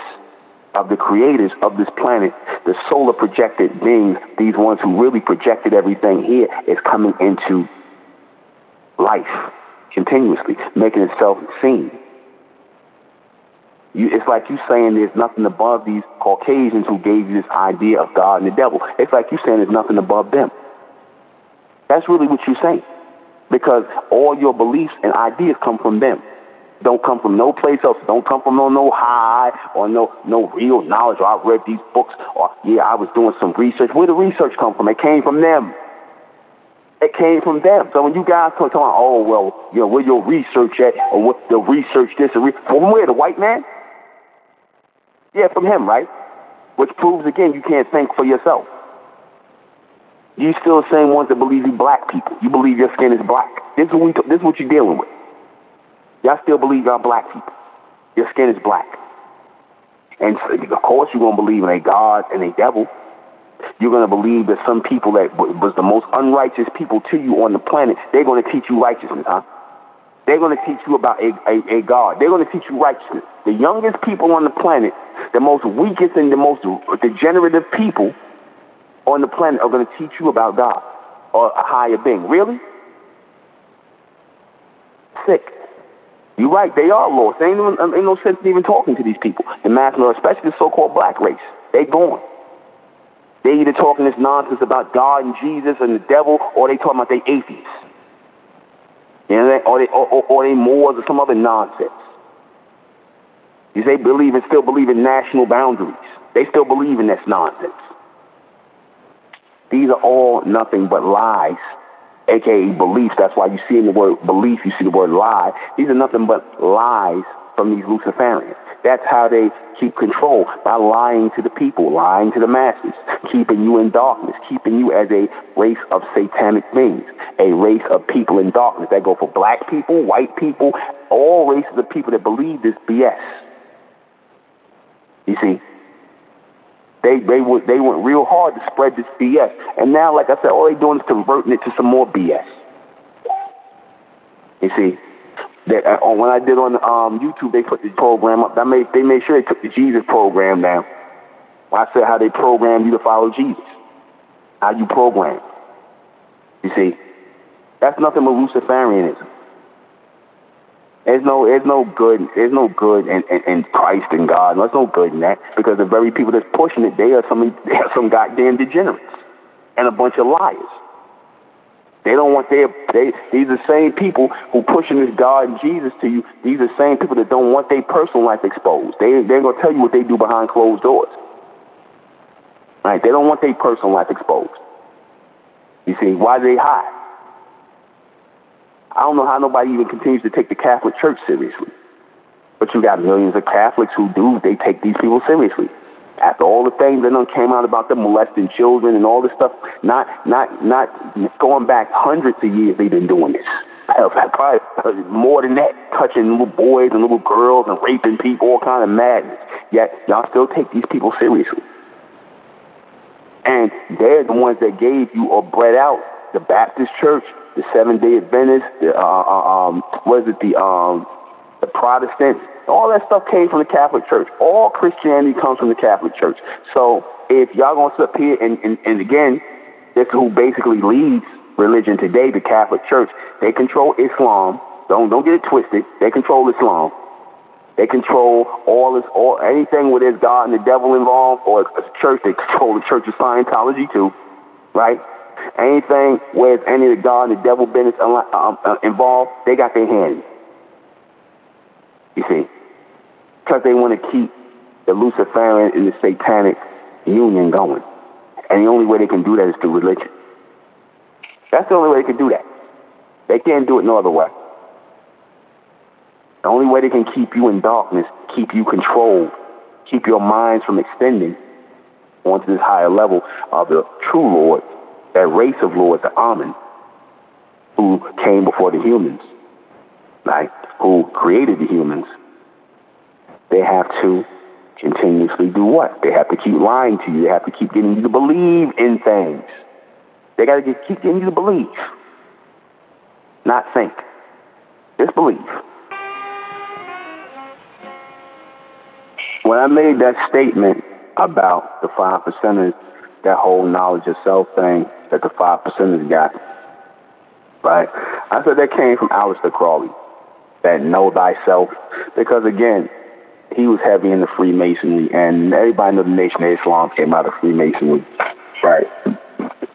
of the creators of this planet, the solar projected beings, these ones who really projected everything here, is coming into life continuously, making itself seen. It's like you saying there's nothing above these Caucasians who gave you this idea of God and the devil. It's like you saying there's nothing above them. That's really what you're saying. Because all your beliefs and ideas come from them. Don't come from no place else. Don't come from no high or no real knowledge. Or I read these books, or I was doing some research. Where did the research come from? It came from them. It came from them. So when you guys talk about, where your research at, or what the research this, from where? The white man? Yeah, from him, right? Which proves again you can't think for yourself. You still the same ones that believe you black people. You believe your skin is black. This is what you're dealing with. Y'all still believe y'all black people. Your skin is black. And so, of course you're going to believe in a God and a devil. You're going to believe that some people that was the most unrighteous people to you on the planet, they're going to teach you righteousness, huh? They're going to teach you about a God. They're going to teach you righteousness. The youngest people on the planet, the most weakest and the most degenerative people, on the planet are going to teach you about God or a higher being. Really? Sick. You're right, they are lost. Ain't no sense in even talking to these people. The mass, especially the so-called black race. They gone. They either talking this nonsense about God and Jesus and the devil, or they talking about they atheists. You know, or they Moors or some other nonsense. They still believe in national boundaries. They still believe in this nonsense. These are all nothing but lies, aka beliefs. That's why you see in the word belief, you see the word lie. These are nothing but lies from these Luciferians. That's how they keep control, by lying to the people, lying to the masses, keeping you in darkness, keeping you as a race of satanic beings, a race of people in darkness. That go for black people, white people, all races of people that believe this BS. You see, they went real hard to spread this BS, and now, like I said, all they doing is converting it to some more BS. You see. When I did on YouTube, they put the program up. They made sure they took the Jesus program down. I said how they programmed you to follow Jesus. How you program. You see, that's nothing but Luciferianism. There's no good in Christ and God. There's no good in that, because the very people that's pushing it, they are some goddamn degenerates and a bunch of liars. They don't want these are the same people who pushing this God and Jesus to you. These are the same people that don't want their personal life exposed. They're going to tell you what they do behind closed doors. Right? They don't want their personal life exposed. You see, why do they hide? I don't know how nobody even continues to take the Catholic Church seriously. But you got millions of Catholics who do. They take these people seriously. After all the things that came out about them molesting children and all this stuff, not going back hundreds of years, they've been doing this. Probably more than that, touching little boys and little girls and raping people, all kind of madness. Yet y'all still take these people seriously. And they're the ones that gave you or bred out the Baptist Church, the Seventh-day Adventists, the Protestants. All that stuff came from the Catholic Church. All Christianity comes from the Catholic Church. So if y'all gonna sit up here and again, this is who basically leads religion today, the Catholic Church. They control Islam. Don't get it twisted. They control Islam. They control anything where there's God and the devil involved, or a church. They control the Church of Scientology too, right? Anything where there's any of the God and the devil business involved, they got their hand. You see, because they want to keep the Luciferian and the Satanic union going. And the only way they can do that is through religion. That's the only way they can do that. They can't do it no other way. The only way they can keep you in darkness, keep you controlled, keep your minds from extending onto this higher level of the true Lord, that race of Lord, the Amen, who came before the humans, right? Who created the humans. They have to continuously do what? They have to keep lying to you. They have to keep getting you to believe in things. They got to keep getting you to believe, not think. Just believe. When I made that statement about the 5%ers, that whole knowledge of self thing that the 5%ers got, right? I said that came from Aleister Crowley, that know thyself, because again, he was heavy into Freemasonry, and everybody knows the Nation of Islam came out of Freemasonry, right?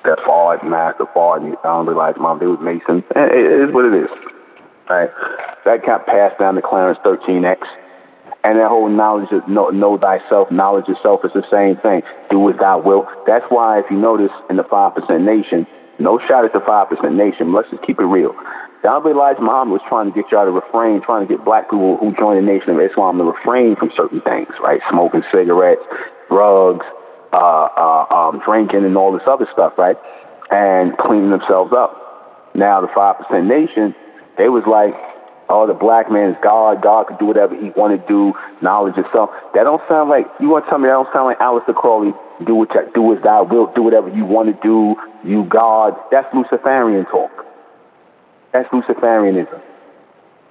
That Fard, Master Fard, and I don't realize Mom, they was Masons. It is what it is, right? That got passed down to Clarence 13X. And that whole knowledge of know thyself, knowledge of self is the same thing. Do as thou wilt. That's why, if you notice, in the 5% Nation, no shot at the 5% Nation. Let's just keep it real. The Honorable Elijah Muhammad was trying to get y'all to refrain, trying to get black people who join the Nation of Islam to refrain from certain things, right? Smoking cigarettes, drugs, drinking, and all this other stuff, right? And cleaning themselves up. Now, the 5% Nation, they was like, oh, the black man is God. God could do whatever he want to do. Knowledge of self. That don't sound like, you want to tell me that don't sound like Aleister Crowley, do as thou wilt, do whatever you want to do, you God. That's Luciferian talk. That's Luciferianism.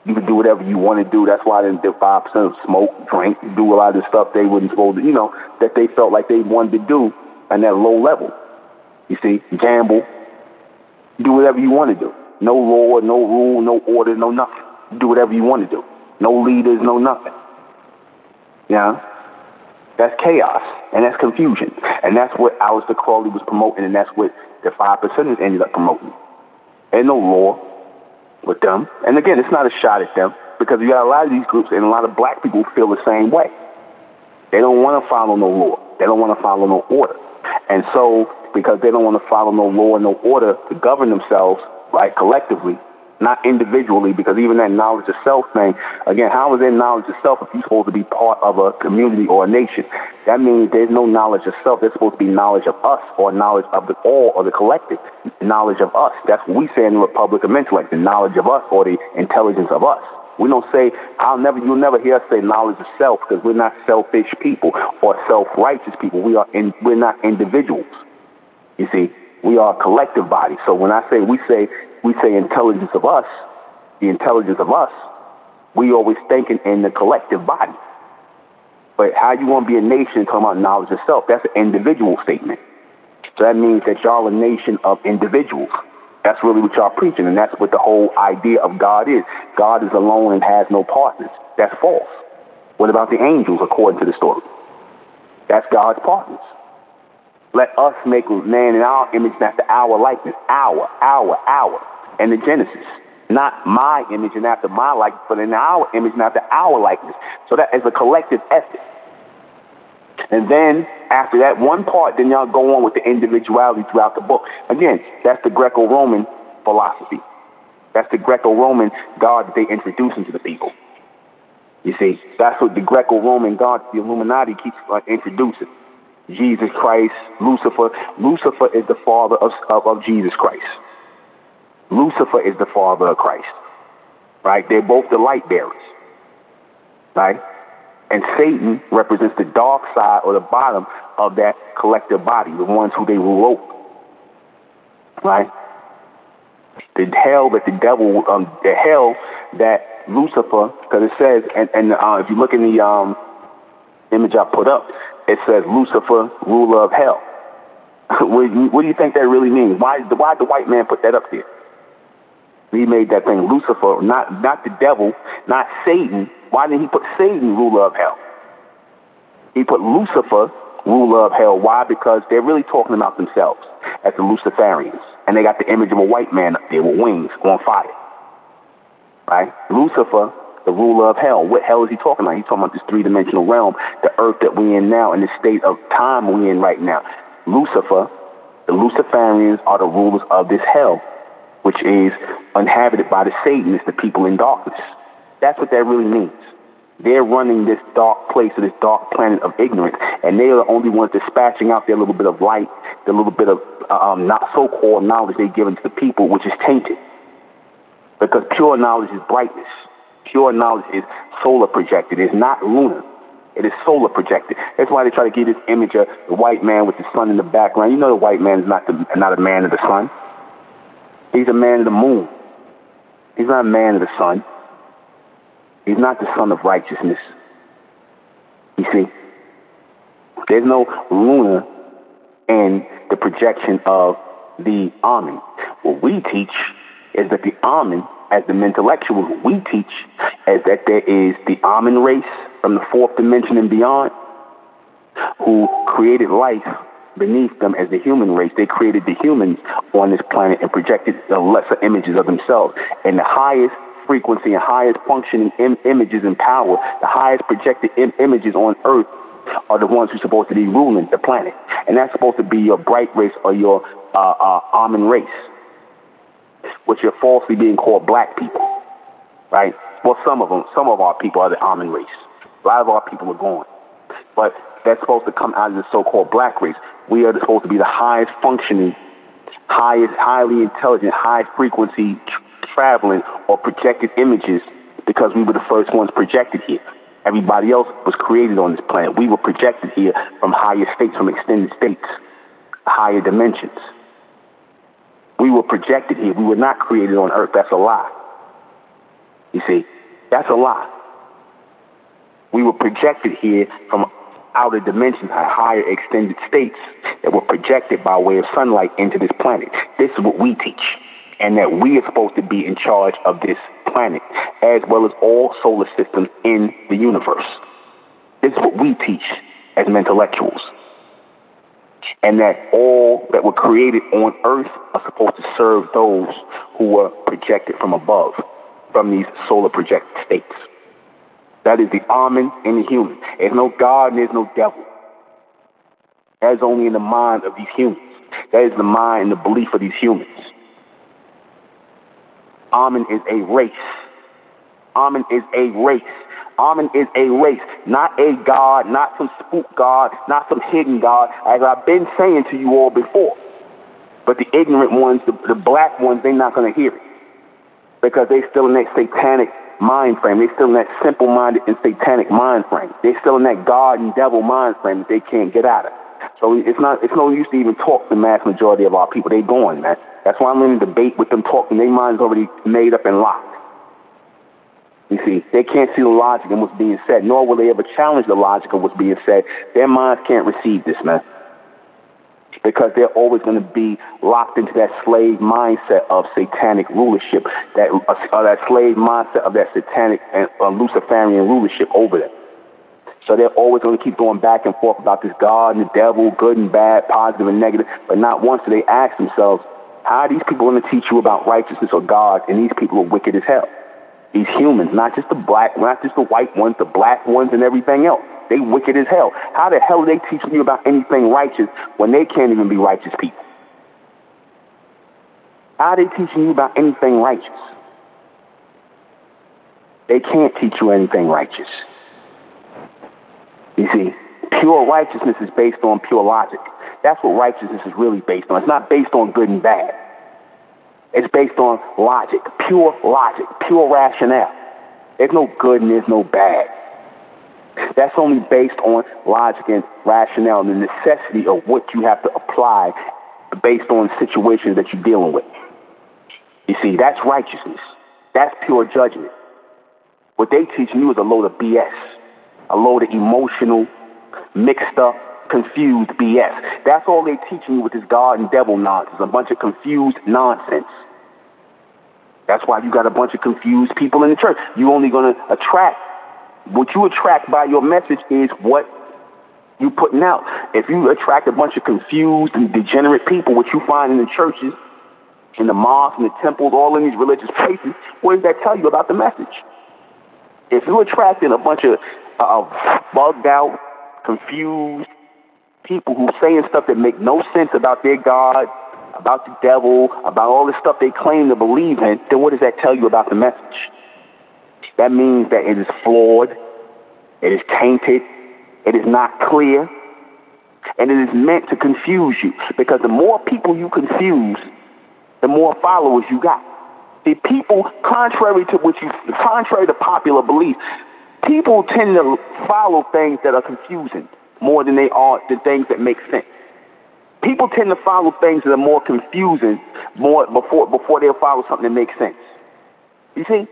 You can do whatever you want to do. That's why the 5% smoke, drink, do a lot of the stuff they wouldn't supposed to, that they felt like they wanted to do on that low level. You see, gamble, do whatever you want to do. No law, no rule, no order, no nothing. Do whatever you want to do. No leaders, no nothing. Yeah, that's chaos, and that's confusion. And that's what Aleister Crowley was promoting, and that's what the 5%ers ended up promoting. Ain't no law with them. And again, it's not a shot at them, because you got a lot of these groups, and a lot of black people feel the same way. They don't want to follow no law. They don't want to follow no order. And so, because they don't want to follow no law and no order to govern themselves, right, collectively, not individually, because even that knowledge of self thing, again, how is there knowledge of self if you're supposed to be part of a community or a nation? That means there's no knowledge of self. There's supposed to be knowledge of us, or knowledge of the all, or the collective. Knowledge of us. That's what we say in the Republic of Intellect, the knowledge of us, or the intelligence of us. We don't say, you'll never hear us say knowledge of self, because we're not selfish people or self-righteous people. We're not individuals. You see, we are a collective body. So when we say intelligence of us, the intelligence of us, we always thinking in the collective body. But how you want to be a nation talking about knowledge of self? That's an individual statement. So that means that y'all a nation of individuals. That's really what y'all preaching, and that's what the whole idea of God is. God is alone and has no partners. That's false. What about the angels, according to the story? That's God's partners. Let us make man in our image, after our likeness. Our. And the Genesis. Not my image and after my likeness, but in our image and after our likeness. So that is a collective effort. And then, after that one part, then y'all go on with the individuality throughout the book. Again, that's the Greco-Roman philosophy. That's the Greco-Roman God that they introduce into the people. You see, that's what the Greco-Roman God, the Illuminati, keeps introducing. Jesus Christ, Lucifer. Lucifer is the father of Jesus Christ. Lucifer is the father of Christ. Right? They're both the light bearers. Right? And Satan represents the dark side, or the bottom of that collective body, the ones who they rule over. Right? The hell that the devil, the hell that Lucifer, because it says, and if you look in the image I put up, it says Lucifer, ruler of hell. What do you think that really means? Why did the white man put that up there? He made that thing Lucifer, not the devil, not Satan. Why didn't he put Satan, ruler of hell? He put Lucifer, ruler of hell. Why? Because they're really talking about themselves as the Luciferians. And they got the image of a white man up there with wings on fire. Right? Lucifer, the ruler of hell. What hell is he talking about? He's talking about this three-dimensional realm, the earth that we're in now, and the state of time we're in right now. Lucifer, the Luciferians are the rulers of this hell, which is inhabited by the Satanists, the people in darkness. That's what that really means. They're running this dark place, or this dark planet of ignorance, and they are the only ones dispatching out their little bit of light, the little bit of not so-called knowledge they've given to the people, which is tainted. Because pure knowledge is brightness. Pure knowledge is solar projected. It's not lunar. It is solar projected. That's why they try to give this image of the white man with the sun in the background. You know the white man is not a man of the sun. He's a man of the moon. He's not a man of the sun. He's not the son of righteousness. You see, there's no lunar in the projection of the Amen. What we teach is that the Amen, as the intellectuals, we teach is that there is the Amen race from the fourth dimension and beyond, who created life beneath them as the human race. They created the humans on this planet and projected the lesser images of themselves. And the highest frequency and highest functioning images and power, the highest projected images on Earth are the ones who are supposed to be ruling the planet. And that's supposed to be your bright race, or your Amen race, which are falsely being called black people. Right? Well, some of our people are the Amen race. A lot of our people are gone. But that's supposed to come out of the so-called black race. We are supposed to be the highest functioning, highly intelligent, high frequency traveling or projected images, because we were the first ones projected here. Everybody else was created on this planet. We were projected here from higher states, from extended states, higher dimensions. We were projected here. We were not created on Earth. That's a lie. You see, that's a lie. We were projected here from outer dimensions at higher extended states that were projected by way of sunlight into this planet. This is what we teach, and that we are supposed to be in charge of this planet, as well as all solar systems in the universe. This is what we teach as intellectuals, and that all that were created on Earth are supposed to serve those who were projected from above, from these solar projected states. That is the Amen in the human. There's no God and there's no devil. That is only in the mind of these humans. That is the mind and the belief of these humans. Amen is a race. Amen is a race. Amen is a race, not a God, not some spook God, not some hidden God, as I've been saying to you all before. But the ignorant ones, the black ones, they're not going to hear it, because they're still in that satanic mind frame. They're still in that simple-minded and satanic mind frame. They're still in that God and devil mind frame that they can't get out of. So it's no use to even talk to the mass majority of our people. They're going, man. That's why I'm in a debate with them talking. Their mind's already made up and locked. You see, they can't see the logic in what's being said, nor will they ever challenge the logic of what's being said. Their minds can't receive this, man, because they're always going to be locked into that slave mindset of satanic rulership, that slave mindset of that satanic and Luciferian rulership over them. So they're always going to keep going back and forth about this God and the devil, good and bad, positive and negative, but not once do they ask themselves, how are these people going to teach you about righteousness or God, and these people are wicked as hell? These humans, not just the black, not just the white ones, the black ones and everything else. They wicked as hell. How the hell are they teaching you about anything righteous when they can't even be righteous people? How are they teaching you about anything righteous? They can't teach you anything righteous. You see, pure righteousness is based on pure logic. That's what righteousness is really based on. It's not based on good and bad. It's based on logic, pure rationale. There's no good and there's no bad. That's only based on logic and rationale and the necessity of what you have to apply based on situations that you're dealing with. You see, that's righteousness. That's pure judgment. What they teaching you is a load of BS, a load of emotional, mixed up, confused BS. That's all they're teaching you with this God and devil nonsense, a bunch of confused nonsense. That's why you got a bunch of confused people in the church. You're only going to attract, what you attract by your message is what you putting out. If you attract a bunch of confused and degenerate people, what you find in the churches, in the mosques, in the temples, all in these religious places, what does that tell you about the message? If you're attracting a bunch of bugged out, confused people who saying stuff that make no sense about their God, about the devil, about all the stuff they claim to believe in, then what does that tell you about the message? That means that it is flawed, it is tainted, it is not clear, and it is meant to confuse you. Because the more people you confuse, the more followers you got. See, people, contrary to popular belief, people tend to follow things that are confusing more than they are the things that make sense. People tend to follow things that are more confusing more before they'll follow something that makes sense. You see?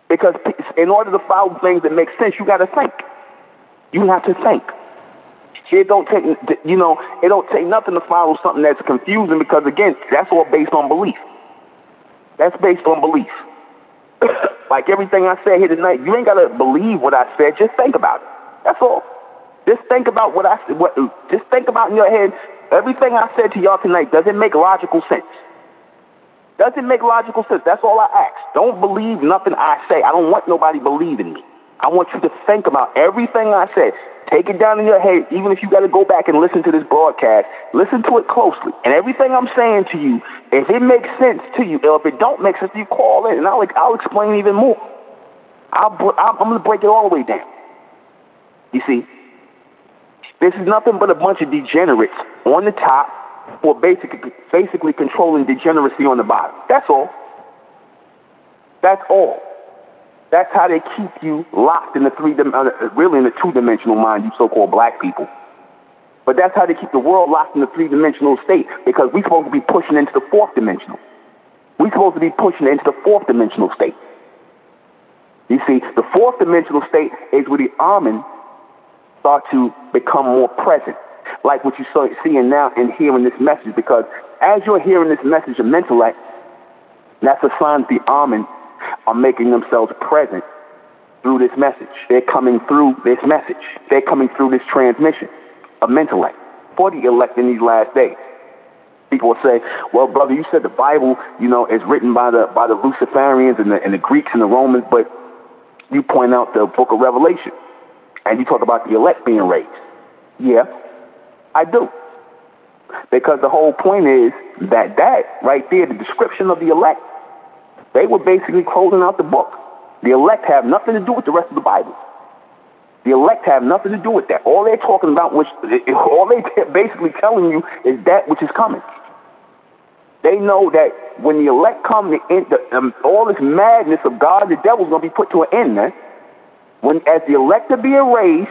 Because in order to follow things that make sense, you got to think. You have to think. It don't take nothing to follow something that's confusing, because again, that's all based on belief. That's based on belief. Like everything I said here tonight, you ain't got to believe what I said. Just think about it. That's all. Just think about what I said. Just think about in your head, everything I said to y'all tonight, does it make logical sense? Does it make logical sense? That's all I ask. Don't believe nothing I say. I don't want nobody believing me. I want you to think about everything I said. Take it down in your head, even if you got to go back and listen to this broadcast. Listen to it closely. And everything I'm saying to you, if it makes sense to you, or if it don't make sense, you call in, and I'll explain even more. I'm going to break it all the way down. You see, this is nothing but a bunch of degenerates on the top who are basically controlling degeneracy on the bottom. That's all. That's all. That's how they keep you locked in the really in the two-dimensional mind, you so-called black people. But that's how they keep the world locked in the three-dimensional state, because we're supposed to be pushing into the fourth-dimensional. We're supposed to be pushing into the fourth-dimensional state. You see, the fourth-dimensional state is where the Amen start to become more present, like what you're seeing now and hearing this message. Because as you're hearing this message of Mentellect, that's a sign the Amen are making themselves present through this message. They're coming through this message. They're coming through this transmission of Mentellect for the elect in these last days. People will say, well, brother, you said the Bible, is written by the Luciferians and the Greeks and the Romans, but you point out the book of Revelation, and you talk about the elect being raised. Yeah, I do. Because the whole point is that right there, the description of the elect, they were basically closing out the book. The elect have nothing to do with the rest of the Bible. The elect have nothing to do with that. All they're talking about, all they're basically telling you is that which is coming. They know that when the elect come, all this madness of God and the devil is going to be put to an end, man. As the elect are being raised,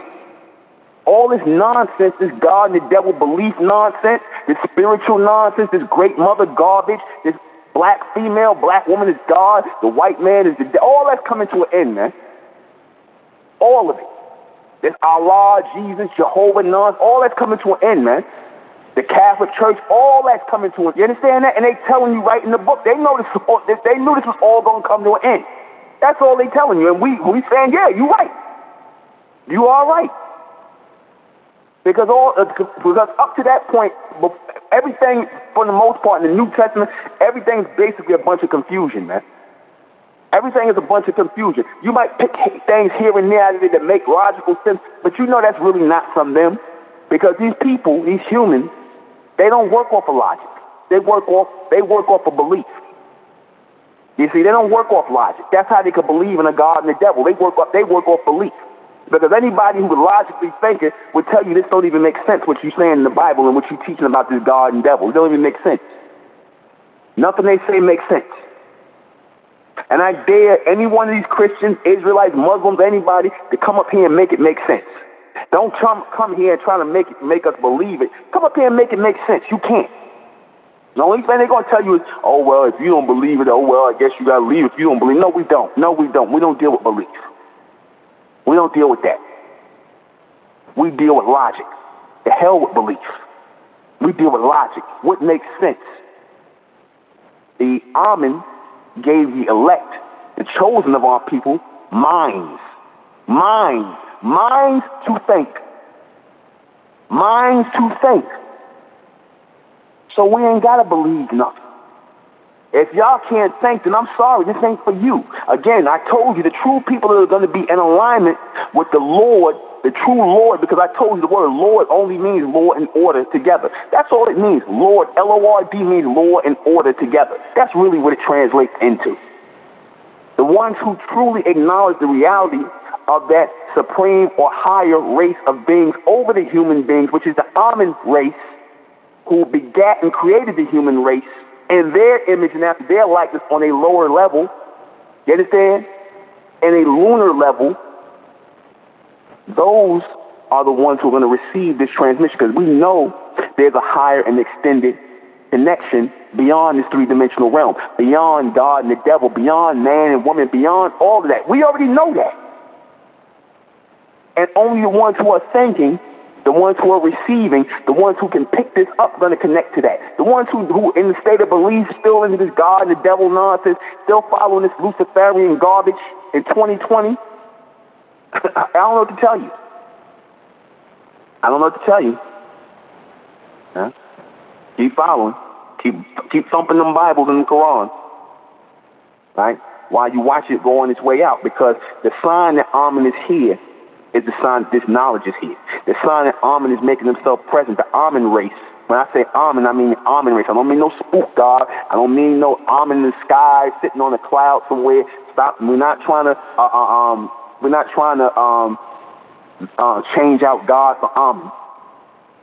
all this nonsense, this God and the devil belief nonsense, this spiritual nonsense, this great mother garbage, this black woman is God, the white man is all that's coming to an end, man. All of it. This Allah, Jesus, Jehovah, nonsense, all that's coming to an end, man. The Catholic Church, all that's coming to an end. You understand that? And they telling you right in the book, they knew this was all going to come to an end. That's all they telling you. And we saying, yeah, you're right. You are right. Because up to that point, everything, for the most part, in the New Testament, everything's basically a bunch of confusion, man. Everything is a bunch of confusion. You might pick things here and there out of it that make logical sense, but that's really not from them. Because these people, these humans, they don't work off of logic. They work off of belief. You see, they don't work off logic. That's how they could believe in a God and the devil. They work off belief. Because anybody who would logically think it would tell you this don't even make sense, what you're saying in the Bible and what you're teaching about this God and devil. It don't even make sense. Nothing they say makes sense. And I dare any one of these Christians, Israelites, Muslims, anybody to come up here and make it make sense. Don't come here and try to make us believe it. Come up here and make it make sense. You can't. The only thing they're going to tell you is, oh, well, if you don't believe it, oh, well, I guess you got to leave if you don't believe it. No, we don't. We don't deal with belief. We don't deal with that. We deal with logic. The hell with belief. We deal with logic. What makes sense? The Amen gave the elect, the chosen of our people, minds. Minds to think. Minds to think. So we ain't got to believe nothing. If y'all can't think, then I'm sorry, this ain't for you. Again, I told you the true people that are going to be in alignment with the Lord, the true Lord, because I told you the word Lord only means Lord and order together. That's all it means. Lord, L-O-R-D means Lord and order together. That's really what it translates into. The ones who truly acknowledge the reality of that supreme or higher race of beings over the human beings, which is the Amen race, who begat and created the human race in their image and after their likeness on a lower level, you understand? In a lunar level, those are the ones who are going to receive this transmission, because we know there's a higher and extended connection beyond this three-dimensional realm, beyond God and the devil, beyond man and woman, beyond all of that. We already know that. And only the ones who are thinking, the ones who are receiving, the ones who can pick this up, going to connect to that. The ones who in the state of belief, still into this God and the devil nonsense, still following this Luciferian garbage in 2020, I don't know what to tell you. I don't know what to tell you. Huh? Keep following. Keep thumping them Bibles and the Quran. Right? While you watch it go on its way out. Because the sign that Amen is here is the sign that this knowledge is here. The sign that Amen is making himself present, the Amen race. When I say Amen, I mean the Amen race. I don't mean no spook God. I don't mean no Amen in the sky sitting on a cloud somewhere. Stop. We're not trying to change out God for Amen.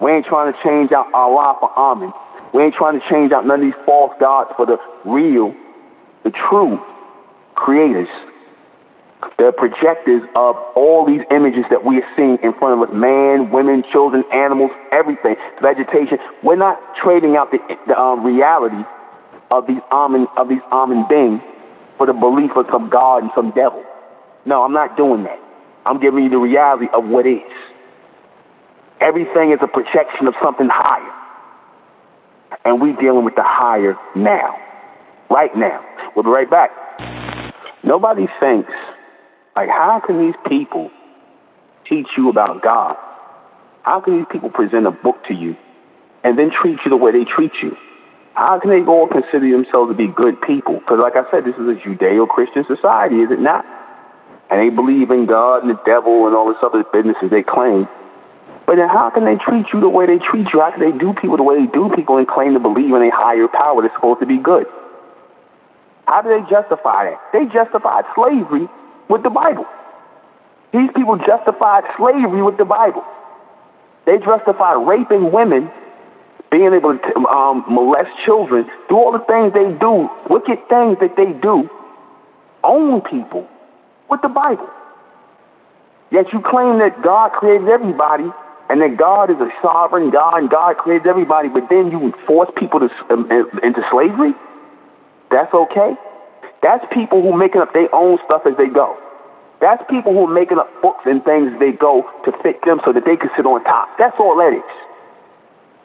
We ain't trying to change out Allah for Amen. We ain't trying to change out none of these false gods for the real, the true creators. The projectors of all these images that we are seeing in front of us, man, women, children, animals, everything, vegetation. We're not trading out the reality of these Amen beings for the belief of some God and some devil. No, I'm not doing that. I'm giving you the reality of what is. Everything is a projection of something higher. And we're dealing with the higher now. Right now. We'll be right back. Nobody thinks, like, how can these people teach you about God? How can these people present a book to you and then treat you the way they treat you? How can they all consider themselves to be good people? Because like I said, this is a Judeo-Christian society, is it not? And they believe in God and the devil and all this other businesses they claim. But then how can they treat you the way they treat you? How can they do people the way they do people and claim to believe in a higher power that's supposed to be good? How do they justify that? They justified slavery with the Bible. These people justified slavery with the Bible. They justified raping women, being able to molest children, do all the things they do, wicked things that they do, own people with the Bible. Yet you claim that God created everybody and that God is a sovereign God and God created everybody, but then you force people into slavery? That's okay? That's people who are making up their own stuff as they go. That's people who are making up books and things as they go to fit them so that they can sit on top. That's all that is.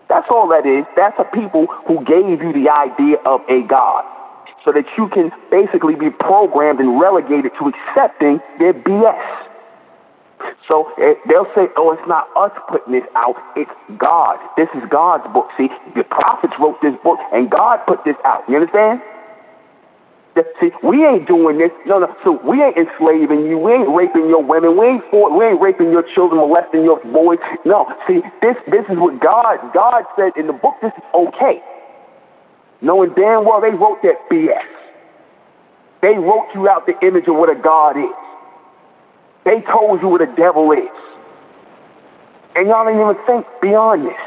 That's all that is. That's a people who gave you the idea of a God so that you can basically be programmed and relegated to accepting their BS. So they'll say, oh, it's not us putting this out, it's God. This is God's book. See, the prophets wrote this book and God put this out. You understand? See, we ain't doing this. No. So we ain't enslaving you. We ain't raping your women. We ain't raping your children, molesting your boys. No. See, this is what God said in the book. This is okay. Knowing damn well they wrote that BS. They wrote you out the image of what a God is. They told you what a devil is. And y'all didn't even think beyond this.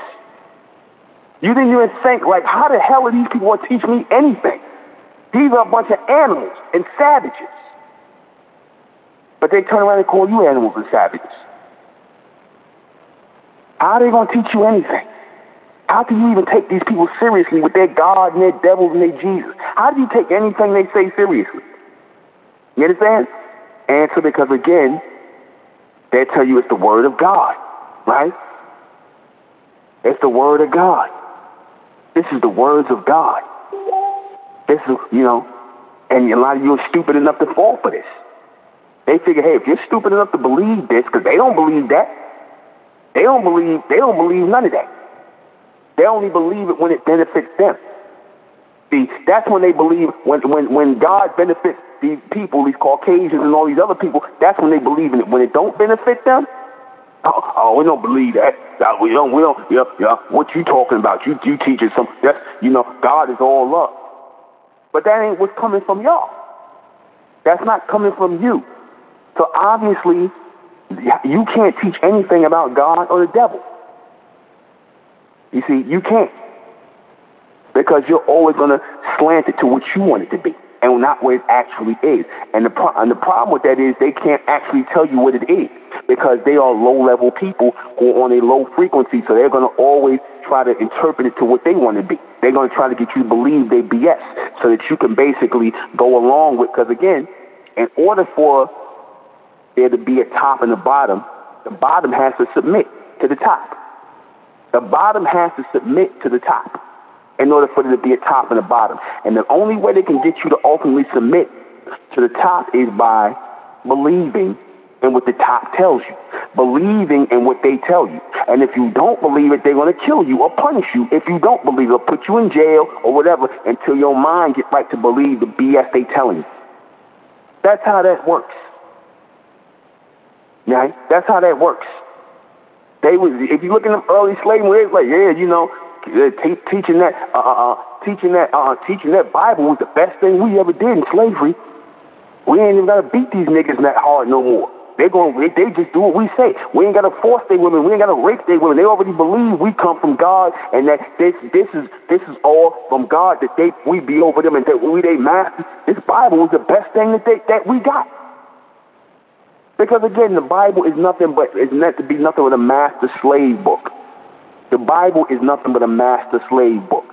You didn't even think, like, how the hell are these people going to teach me anything? These are a bunch of animals and savages. But they turn around and call you animals and savages. How are they going to teach you anything? How can you even take these people seriously with their God and their devils and their Jesus? How do you take anything they say seriously? You understand? Answer, because again, they tell you it's the word of God, right? It's the word of God. This is the words of God. This is, and a lot of you are stupid enough to fall for this. They figure, hey, if you're stupid enough to believe this, because they don't believe that. They don't believe none of that. They only believe it when it benefits them. See, that's when they believe, when God benefits these people, these Caucasians and all these other people, that's when they believe in it. When it don't benefit them, we don't believe that. We don't, what you talking about? You teaching some, that's, God is all up. But that ain't what's coming from y'all. That's not coming from you. So obviously, you can't teach anything about God or the devil. You see, you can't. Because you're always going to slant it to what you want it to be and not what it actually is. And the problem with that is they can't actually tell you what it is because they are low-level people who are on a low frequency, so they're going to always try to interpret it to what they want to be. They're going to try to get you to believe they BS so that you can basically go along with, because again, in order for there to be a top and a bottom, the bottom has to submit to the top. The bottom has to submit to the top in order for there to be a top and a bottom. And the only way they can get you to ultimately submit to the top is by believing in what the top tells you, believing in what they tell you. And if you don't believe it, they're going to kill you or punish you. If you don't believe it, or put you in jail or whatever until your mind gets right to believe the BS they telling you. That's how that works. Right? That's how that works. If you look in the early slavery, it's like, teaching that Bible was the best thing we ever did in slavery. We ain't even gotta beat these niggas that hard no more. They just do what we say. We ain't gotta force their women. We ain't gotta rape their women. They already believe we come from God and that this is all from God, that we be over them and that we they masters. This Bible was the best thing that we got. Because again, the Bible is meant to be nothing but a master slave book. The Bible is nothing but a master slave book.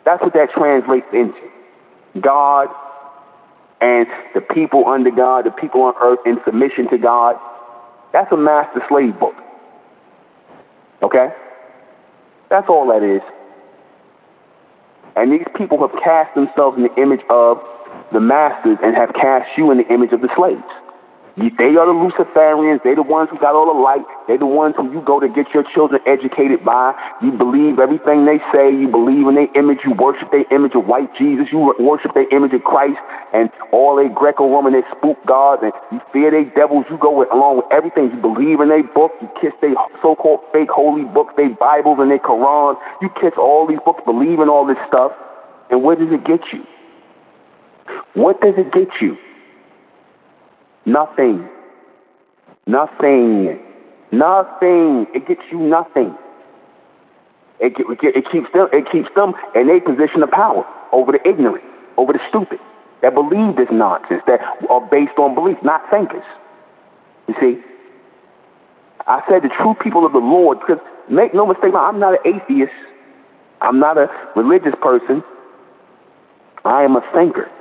That's what that translates into. God and the people under God, the people on earth in submission to God. That's a master slave book. Okay? That's all that is. And these people have cast themselves in the image of the masters and have cast you in the image of the slaves. They are the Luciferians. They're the ones who got all the light. They're the ones who you go to get your children educated by. You believe everything they say. You believe in their image. You worship their image of white Jesus. You worship their image of Christ and all their Greco-Roman, their spook gods, and you fear their devils. You go along with everything. You believe in their book. You kiss their so-called fake holy books, their Bibles and their Qurans. You kiss all these books, believe in all this stuff. And where does it get you? What does it get you? Nothing. Nothing. Nothing. It gets you nothing. It keeps them in a position of power over the ignorant, over the stupid, that believe this nonsense, that are based on belief, not thinkers. You see? I said the true people of the Lord, because make no mistake, I'm not an atheist. I'm not a religious person. I am a thinker.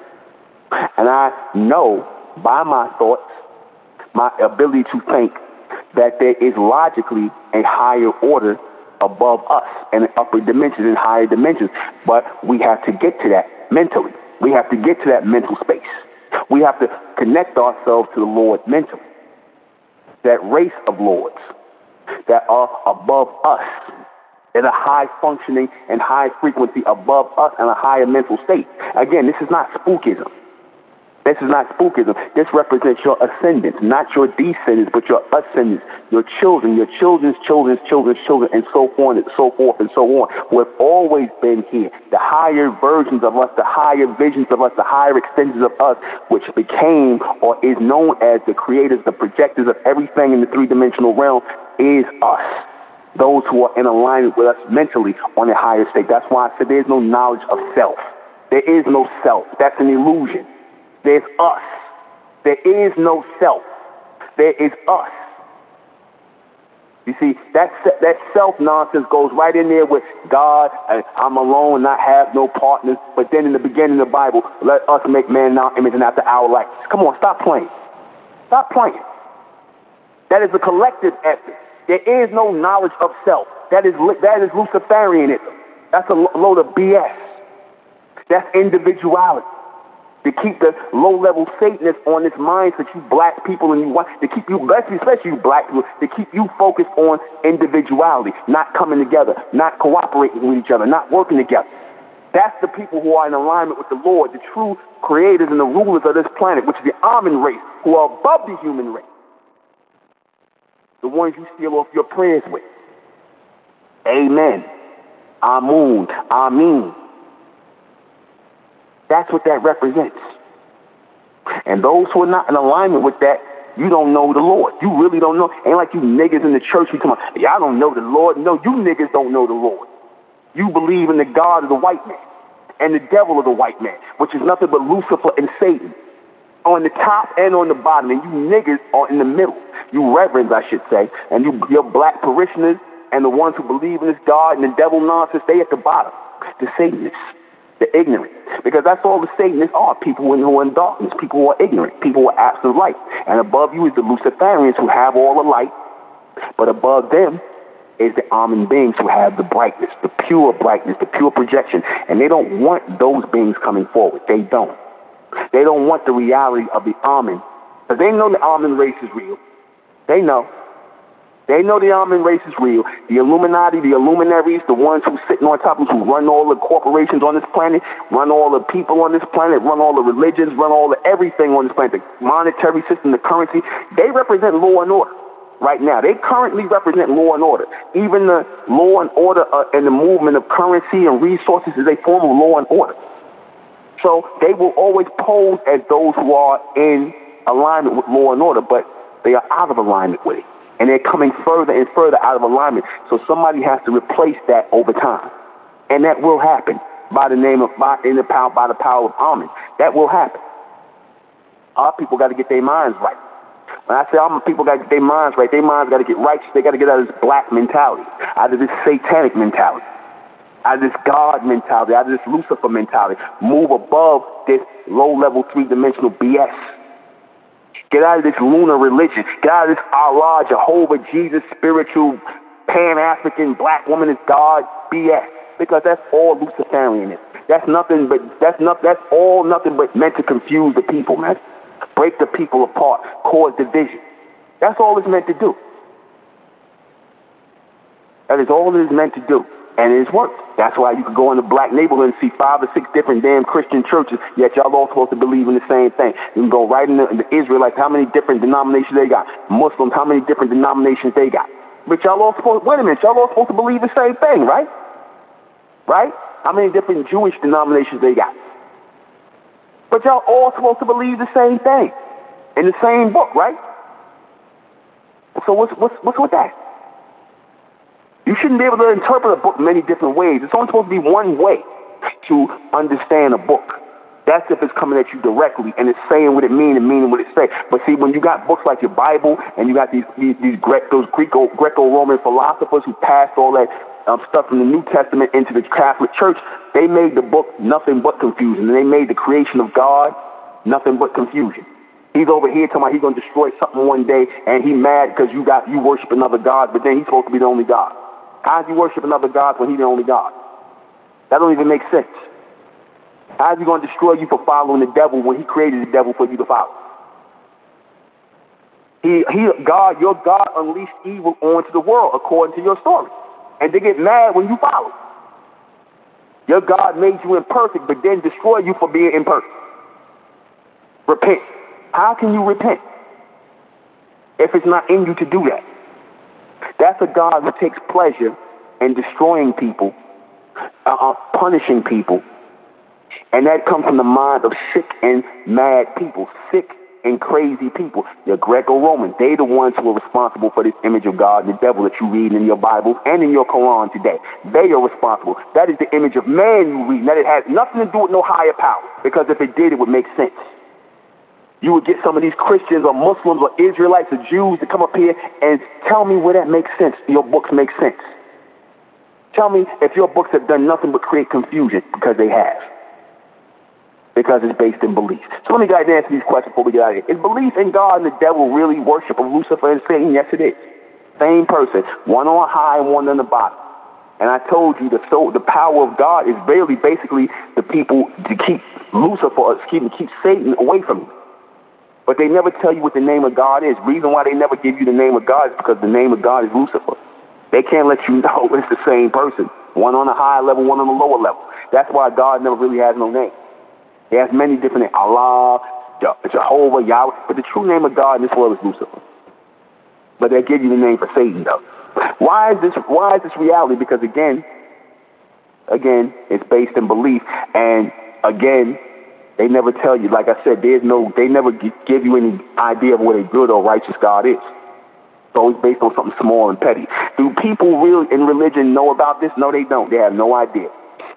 And I know by my thoughts, my ability to think, that there is logically a higher order above us and in upper dimensions and higher dimensions. But we have to get to that mentally. We have to get to that mental space. We have to connect ourselves to the Lord mentally. That race of lords that are above us, in a high functioning and high frequency above us in a higher mental state. Again, this is not spookism. This is not spookism. This represents your ascendants, not your descendants, but your ascendants, your children, your children's children's children's children, and so on and so forth and so on, who have always been here. The higher versions of us, the higher visions of us, the higher extensions of us, which became or is known as the creators, the projectors of everything in the three-dimensional realm, is us. Those who are in alignment with us mentally on a higher state. That's why I said there's no knowledge of self. There is no self. That's an illusion. There's us. There is no self. There is us. You see, that self nonsense goes right in there with God, I'm alone and I have no partners. But then in the beginning of the Bible, let us make man in our image and after our likeness. Come on, stop playing. Stop playing. That is a collective effort. There is no knowledge of self. That is Luciferianism. That's a load of BS. That's individuality. To keep the low-level Satanists on this mindset, you black people, and you want to keep you, especially you black people, to keep you focused on individuality, not coming together, not cooperating with each other, not working together. That's the people who are in alignment with the Lord, the true creators and the rulers of this planet, which is the Amen race, who are above the human race. The ones you steal off your prayers with. Amen. Amun. Amin. That's what that represents. And those who are not in alignment with that, you don't know the Lord. You really don't know. Ain't like you niggas in the church, you come on, y'all don't know the Lord. No, you niggas don't know the Lord. You believe in the God of the white man and the devil of the white man, which is nothing but Lucifer and Satan, on the top and on the bottom. And you niggas are in the middle. You reverends, I should say, and your black parishioners and the ones who believe in this God and the devil nonsense, they at the bottom. The Satanists. The ignorant. Because that's all the Satanists are. People who are in darkness. People who are ignorant. People who are absent of light. And above you is the Luciferians who have all the light. But above them is the Amen beings who have the brightness, the pure brightness, the pure projection. And they don't want those beings coming forward. They don't. They don't want the reality of the Amen. Because they know the Amen race is real. They know. They know the Amen race is real. The Illuminati, the luminaries, the ones who sitting on top of who run all the corporations on this planet, run all the people on this planet, run all the religions, run all the everything on this planet, the monetary system, the currency. They represent law and order right now. They currently represent law and order. Even the law and order and the movement of currency and resources is a form of law and order. So they will always pose as those who are in alignment with law and order, but they are out of alignment with it. And they're coming further and further out of alignment. So somebody has to replace that over time. And that will happen by the power of Amen. That will happen. Our people got to get their minds right. When I say our people got to get their minds right, their minds got to get righteous. They got to get out of this black mentality, out of this satanic mentality, out of this God mentality, out of this Lucifer mentality. Move above this low-level three-dimensional BS. Get out of this lunar religion. Get out of this Allah, Jehovah, Jesus, spiritual Pan-African black woman is God BS, because that's all Luciferianism. That's all nothing but meant to confuse the people, man. Break the people apart, cause division. That's all it's meant to do. That is all it is meant to do. And it has worked. That's why you can go in a black neighborhood and see 5 or 6 different damn Christian churches, yet y'all all supposed to believe in the same thing. You can go right in the Israelites, how many different denominations they got? Muslims, how many different denominations they got? But y'all all supposed, wait a minute, y'all all supposed to believe the same thing, right? Right? How many different Jewish denominations they got? But y'all all supposed to believe the same thing in the same book, right? So what's with that? You shouldn't be able to interpret a book many different ways. It's only supposed to be one way to understand a book. That's if it's coming at you directly and it's saying what it means and meaning what it says. But see, when you got books like your Bible and you got those Greco-Roman philosophers who passed all that stuff from the New Testament into the Catholic Church, they made the book nothing but confusion. And they made the creation of God nothing but confusion. He's over here talking about he's going to destroy something one day, and he mad because you worship another God, but then he's supposed to be the only God. How does he worship another God when he's the only God? That don't even make sense. How is he going to destroy you for following the devil when he created the devil for you to follow? Your God unleashed evil onto the world according to your story. And they get mad when you follow. Your God made you imperfect, but then destroy you for being imperfect. Repent. How can you repent if it's not in you to do that? That's a God who takes pleasure in destroying people, punishing people. And that comes from the mind of sick and mad people, sick and crazy people. The Greco-Roman, they the ones who are responsible for this image of God and the devil that you read in your Bible and in your Quran today. They are responsible. That is the image of man you read. That it has nothing to do with no higher power, because if it did, it would make sense. You would get some of these Christians or Muslims or Israelites or Jews to come up here and tell me where that makes sense. Your books make sense. Tell me if your books have done nothing but create confusion, because they have. Because it's based in belief. So let me guys answer these questions before we get out of here. Is belief in God and the devil really worship of Lucifer and Satan? Yes, it is. Same person. One on high and one on the bottom. And I told you the power of God is basically the people to keep Lucifer, keep Satan away from you. But they never tell you what the name of God is. Reason why they never give you the name of God is because the name of God is Lucifer. They can't let you know it's the same person. One on a high level, one on a lower level. That's why God never really has no name. He has many different names. Allah, Jehovah, Yahweh. But the true name of God in this world is Lucifer. But they give you the name for Satan, though. Why is this reality? Because again, it's based in belief. And again, they never tell you, like I said, they never give you any idea of what a good or righteous God is. It's always based on something small and petty. Do people really in religion know about this? No, they don't. They have no idea.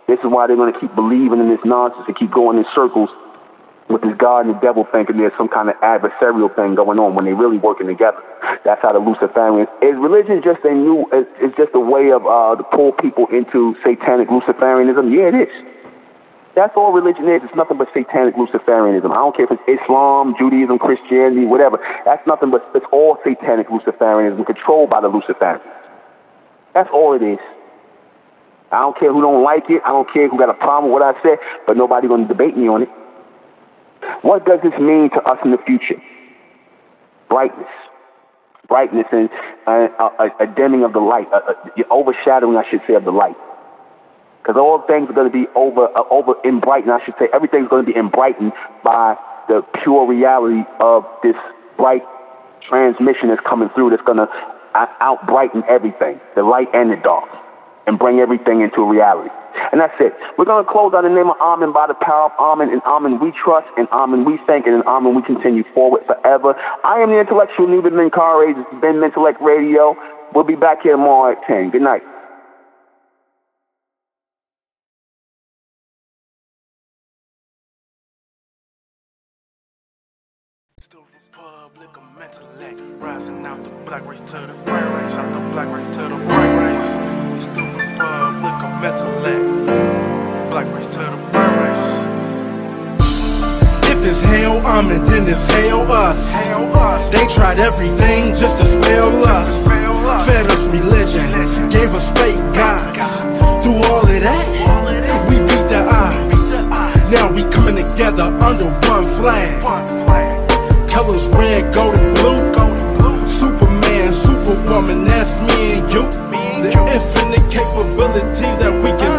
This is why they're going to keep believing in this nonsense and keep going in circles with this God and the devil, thinking there's some kind of adversarial thing going on when they're really working together. That's how the Luciferians is. Religion just it's just a way of to pull people into satanic Luciferianism? Yeah, it is. That's all religion is. It's nothing but satanic Luciferianism. I don't care if it's Islam, Judaism, Christianity, whatever. That's nothing but, it's all satanic Luciferianism controlled by the Luciferians. That's all it is. I don't care who don't like it. I don't care who got a problem with what I said, but nobody going to debate me on it. What does this mean to us in the future? Brightness. Brightness and a dimming of the light, overshadowing, I should say, of the light. Because all things are going to be brightened. I should say everything's going to be brightened by the pure reality of this bright transmission that's coming through, that's going to out-brighten everything, the light and the dark, and bring everything into a reality. And that's it. We're going to close out in the name of Amen, by the power of Amen. In Amen we trust, in Amen we thank, and in Amen we continue forward forever. I am the intellectual NUBEN MENKARAYZZ. This has been Mentellect Radio. We'll be back here tomorrow at 10. Good night.
It's the Republic of Mentellect, rising out the black race to the white race, out the black race to the white race. It's the Republic of Mentellect, black race to the white race. If it's hell, Amen, then it's hell us. They tried everything just to spell us. fed us religion, gave us fake gods. Through all of that, we beat the odds. Now we coming together under one flag. Colors red, gold, and blue. Superman, Superwoman, that's me and you. The infinite capabilities that we can